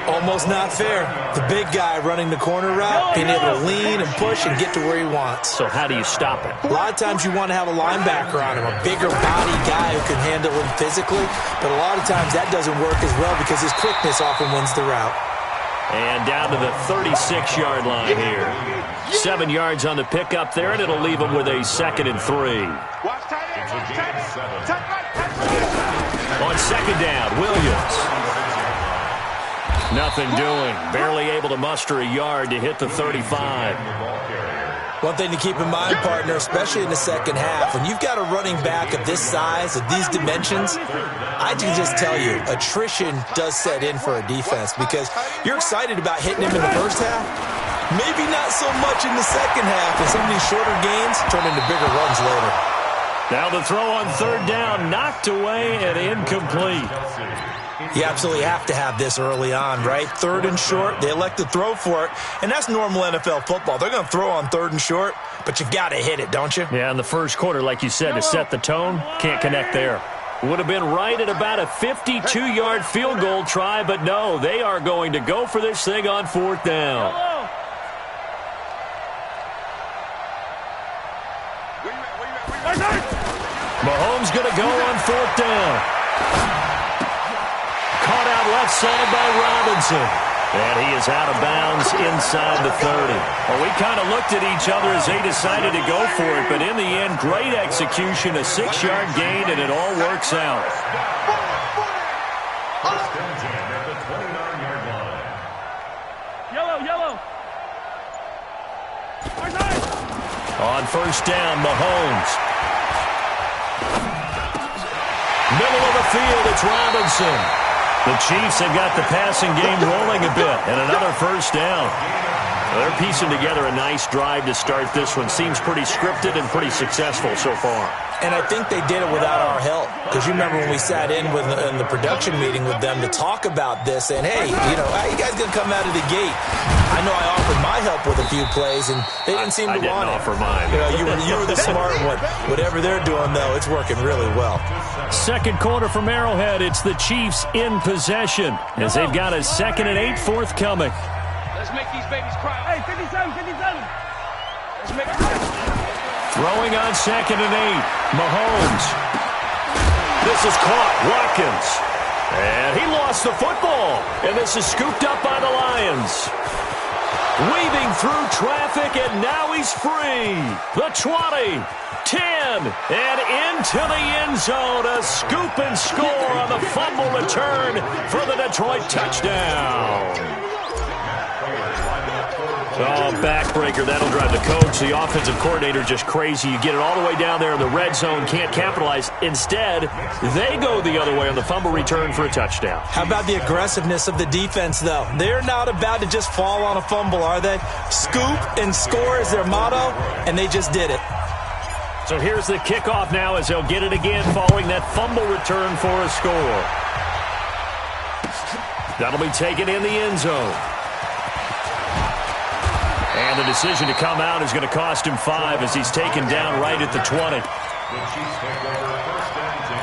Almost not fair. The big guy running the corner route, being able to lean and push and get to where he wants. So how do you stop it? A lot of times you want to have a linebacker on him, a bigger body guy who can handle him physically. But a lot of times that doesn't work as well because his quickness often wins the route. And down to the 36-yard line here. 7 yards on the pickup there, and it'll leave him with a 2nd and 3. On second down, Williams. Nothing doing. Barely able to muster a yard to hit the 35. One thing to keep in mind, partner, especially in the second half, when you've got a running back of this size, of these dimensions, I can just tell you, attrition does set in for a defense because you're excited about hitting him in the first half. Maybe not so much in the second half, and some of these shorter gains turn into bigger runs later. Now the throw on third down, knocked away and incomplete. You absolutely have to have this early on, right? Third and short, they elect to throw for it, and that's normal NFL football. They're going to throw on third and short, but you've got to hit it, don't you? Yeah, in the first quarter, like you said, to set the tone, can't connect there. Would have been right at about a 52-yard field goal try, but no, they are going to go for this thing on fourth down. Mahomes going to go on fourth down. Caught out left side by Robinson. And he is out of bounds inside the 30. Well, we kind of looked at each other as they decided to go for it, but in the end, great execution, a 6-yard gain, and it all works out. First and 10 at the 29-yard line. Yellow. On first down, Mahomes. Middle of the field, it's Robinson. The Chiefs have got the passing game rolling a bit, and another first down. They're piecing together a nice drive to start this one. Seems pretty scripted and pretty successful so far. And I think they did it without our help. Because you remember when we sat in the production meeting with them to talk about this, and hey, how you guys going to come out of the gate? I know I offered my help with a few plays, and they didn't seem to want it. I didn't offer mine. You were the smart one. Whatever they're doing, though, it's working really well. Second quarter from Arrowhead. It's the Chiefs in possession as they've got a 2nd and 8 forthcoming. Let's make these babies cry. Hey, 57. Let's make it cry. Throwing on 2nd and 8. Mahomes. This is caught. Watkins. And he lost the football. And this is scooped up by the Lions. Weaving through traffic, and now he's free. The 20, 10, and into the end zone. A scoop and score on the fumble return for the Detroit touchdown. Oh, backbreaker. That'll drive the coach, the offensive coordinator, just crazy. You get it all the way down there in the red zone, can't capitalize. Instead, they go the other way on the fumble return for a touchdown. How about the aggressiveness of the defense, though? They're not about to just fall on a fumble, are they? Scoop and score is their motto, and they just did it. So here's the kickoff now as they'll get it again following that fumble return for a score. That'll be taken in the end zone. And the decision to come out is going to cost him 5 as he's taken down right at the 20. The Chiefs take over first and 10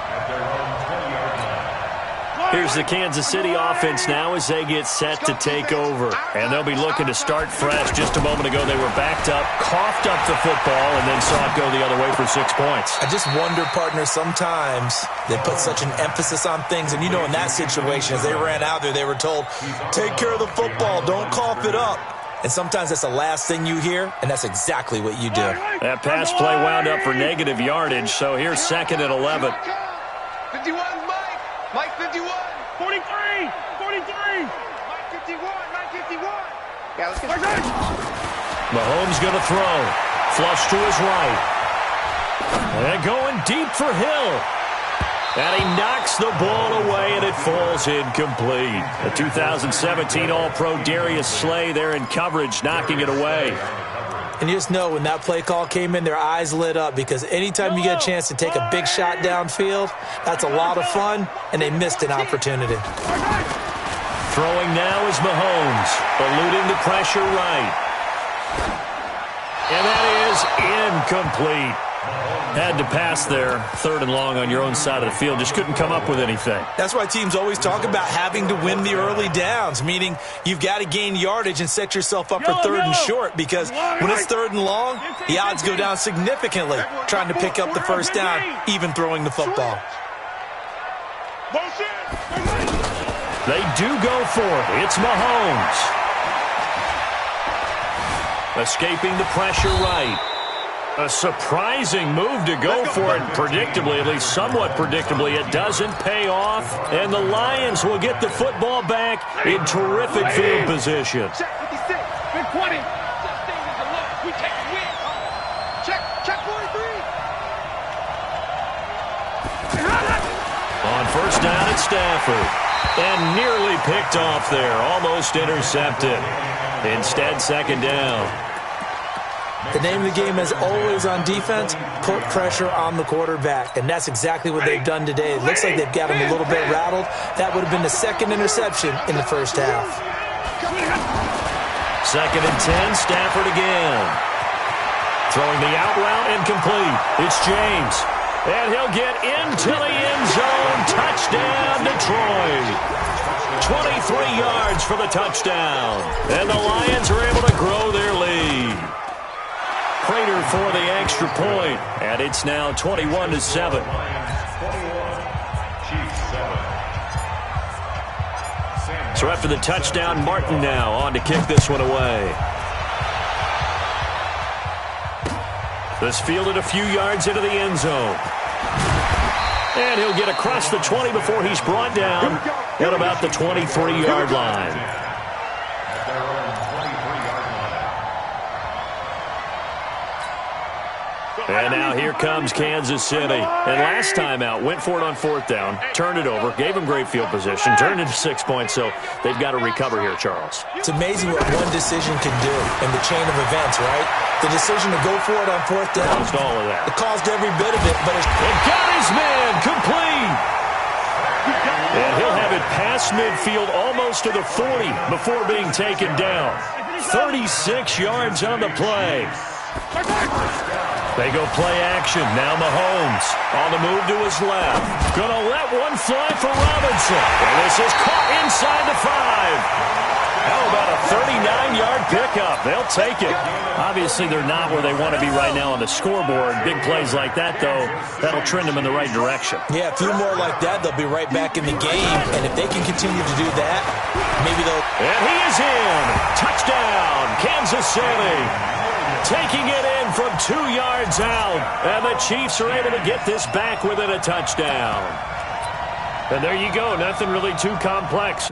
at their own 20-yard line. Here's the Kansas City offense now as they get set to take over. And they'll be looking to start fresh. Just a moment ago, they were backed up, coughed up the football, and then saw it go the other way for 6 points. I just wonder, partner, sometimes they put such an emphasis on things. And, you know, in that situation, as they ran out there, they were told, take care of the football, don't cough it up. And sometimes that's the last thing you hear, and that's exactly what you do. That pass play wound up for negative yardage, so here's 2nd and 11. 51, Mike. Mike 51. 43. 43. Mike 51. Mike 51. Yeah, let's get it. Mahomes going to throw. Flush to his right. And going deep for Hill. And he knocks the ball away, and it falls incomplete. The 2017 All-Pro Darius Slay there in coverage, knocking it away. And you just know when that play call came in, their eyes lit up because anytime you get a chance to take a big shot downfield, that's a lot of fun, and they missed an opportunity. Throwing now is Mahomes, eluding the pressure right. And that is incomplete. Had to pass there, 3rd and long on your own side of the field. Just couldn't come up with anything. That's why teams always talk about having to win the early downs, meaning you've got to gain yardage and set yourself up for 3rd and short, because when it's 3rd and long, the odds go down significantly trying to pick up the first down, even throwing the football. They do go for it. It's Mahomes. Escaping the pressure right. A surprising move to go for it, predictably, at least somewhat predictably. It doesn't pay off, and the Lions will get the football back in terrific field position. Check 56. Big 20. We take the win. Check 43. On first down, it's Stafford. And nearly picked off there, almost intercepted. Instead, 2nd down. The name of the game is always on defense, put pressure on the quarterback. And that's exactly what they've done today. It looks like they've got him a little bit rattled. That would have been the 2nd interception in the first half. 2nd and 10, Stafford again. Throwing the out route incomplete. It's James. And he'll get into the end zone. Touchdown, Detroit. 23 yards for the touchdown. And the Lions are able to grow their lead. Prater for the extra point, and it's now 21-7. So after the touchdown, Martin now on to kick this one away. This fielded a few yards into the end zone. And he'll get across the 20 before he's brought down at about the 23-yard line. And now here comes Kansas City. And last time out, went for it on 4th down, turned it over, gave him great field position, turned it to 6 points, so they've got to recover here, Charles. It's amazing what one decision can do in the chain of events, right? The decision to go for it on 4th down. Caused all of that. It caused every bit of it, but it got his man complete. And he'll have it past midfield almost to the 40 before being taken down. 36 yards on the play. They go play action. Now Mahomes on the move to his left. Gonna let one fly for Robinson. And this is caught inside the 5. How about a 39-yard pickup? They'll take it. Obviously, they're not where they want to be right now on the scoreboard. Big plays like that, though, that'll trend them in the right direction. Yeah, a few more like that, they'll be right back in the game. And if they can continue to do that, maybe they'll... And he is in. Touchdown, Kansas City. Taking it in from 2 yards out. And the Chiefs are able to get this back within a touchdown. And there you go. Nothing really too complex.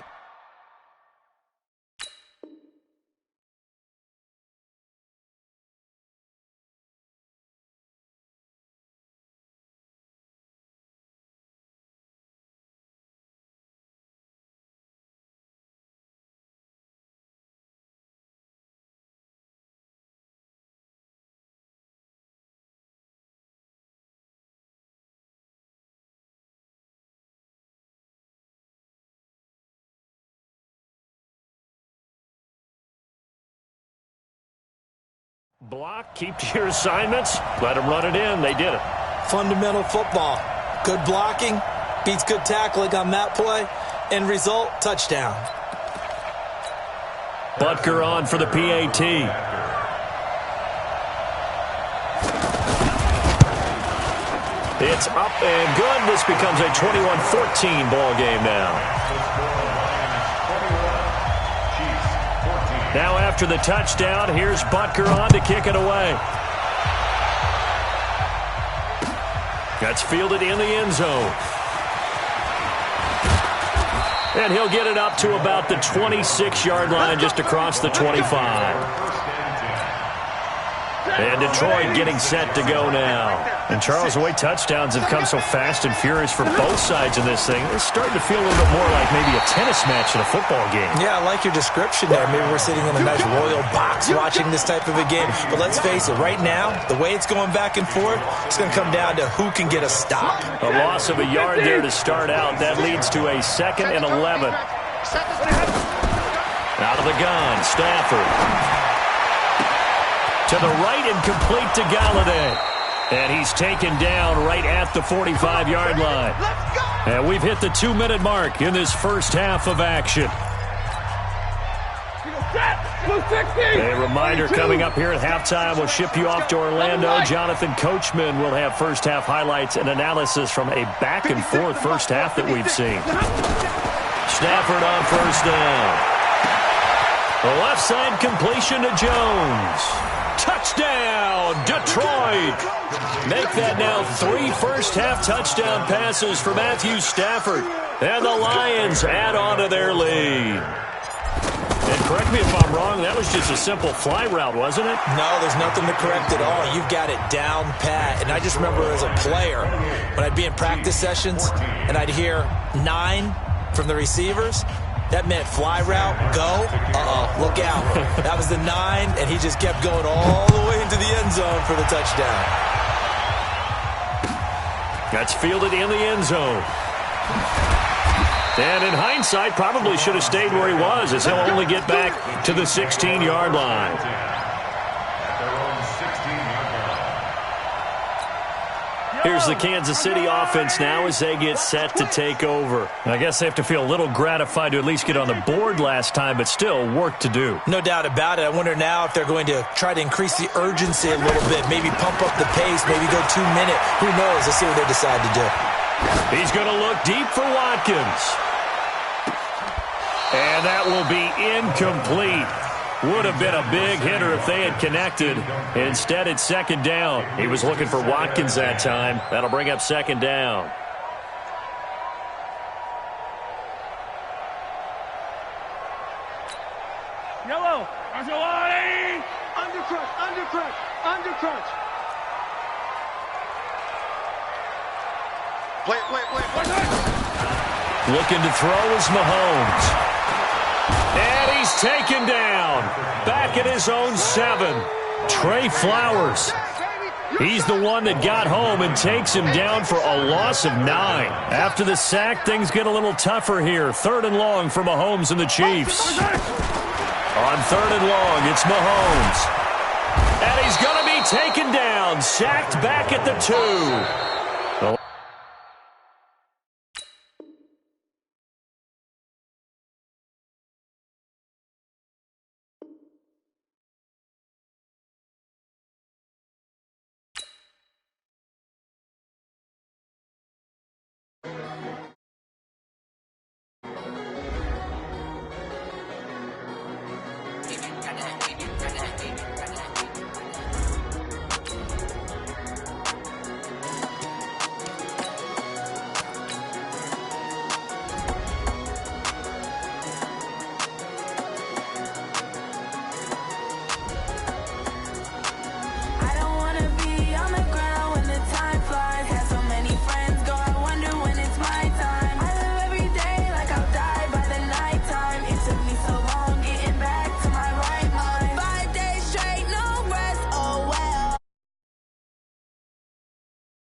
Block, keep to your assignments, let them run it in. They did it. Fundamental football. Good blocking, beats good tackling on that play. End result, touchdown. Butker on for the PAT. It's up and good. This becomes a 21-14 ball game now. Now after the touchdown, here's Butker on to kick it away. That's fielded in the end zone. And he'll get it up to about the 26-yard line, just across the 25. And Detroit getting set to go now. And Charles, the way touchdowns have come so fast and furious for both sides in this thing, it's starting to feel a little bit more like maybe a tennis match in a football game. Yeah, I like your description there. Maybe we're sitting in a nice royal box watching this type of a game. But let's face it, right now, the way it's going back and forth, it's going to come down to who can get a stop. A loss of a yard there to start out. That leads to a 2nd and 11. Out of the gun, Stafford. To the right and complete to Galladay. And he's taken down right at the 45-yard line. And we've hit the 2-minute mark in this first half of action. A reminder coming up here at halftime. We'll ship you off to Orlando. Jonathan Coachman will have first half highlights and analysis from a back-and-forth first half that we've seen. Stafford on first down. The left side completion to Jones. Touchdown, Detroit. Make that now 3 first-half touchdown passes for Matthew Stafford. And the Lions add on to their lead. And correct me if I'm wrong, that was just a simple fly route, wasn't it? No, there's nothing to correct at all. You've got it down pat. And I just remember as a player, when I'd be in practice sessions and I'd hear 9 from the receivers, that meant fly route, go, look out. That was the 9, and he just kept going all the way into the end zone for the touchdown. That's fielded in the end zone. And in hindsight, probably should have stayed where he was, as he'll only get back to the 16-yard line. Here's the Kansas City offense now as they get set to take over. I guess they have to feel a little gratified to at least get on the board last time, but still work to do. No doubt about it. I wonder now if they're going to try to increase the urgency a little bit, maybe pump up the pace, maybe go 2-minute. Who knows? Let's see what they decide to do. He's going to look deep for Watkins. And that will be incomplete. Would have been a big hitter if they had connected. Instead, it's 2nd down. He was looking for Watkins that time. That'll bring up 2nd down. Yellow. Angelani. Undercrunch. Play. Looking to throw is Mahomes. And he's taken down. Back at his own 7. Trey Flowers. He's the one that got home and takes him down for a loss of 9. After the sack, things get a little tougher here. 3rd and long for Mahomes and the Chiefs. On 3rd and long, it's Mahomes. And he's going to be taken down. Sacked back at the 2.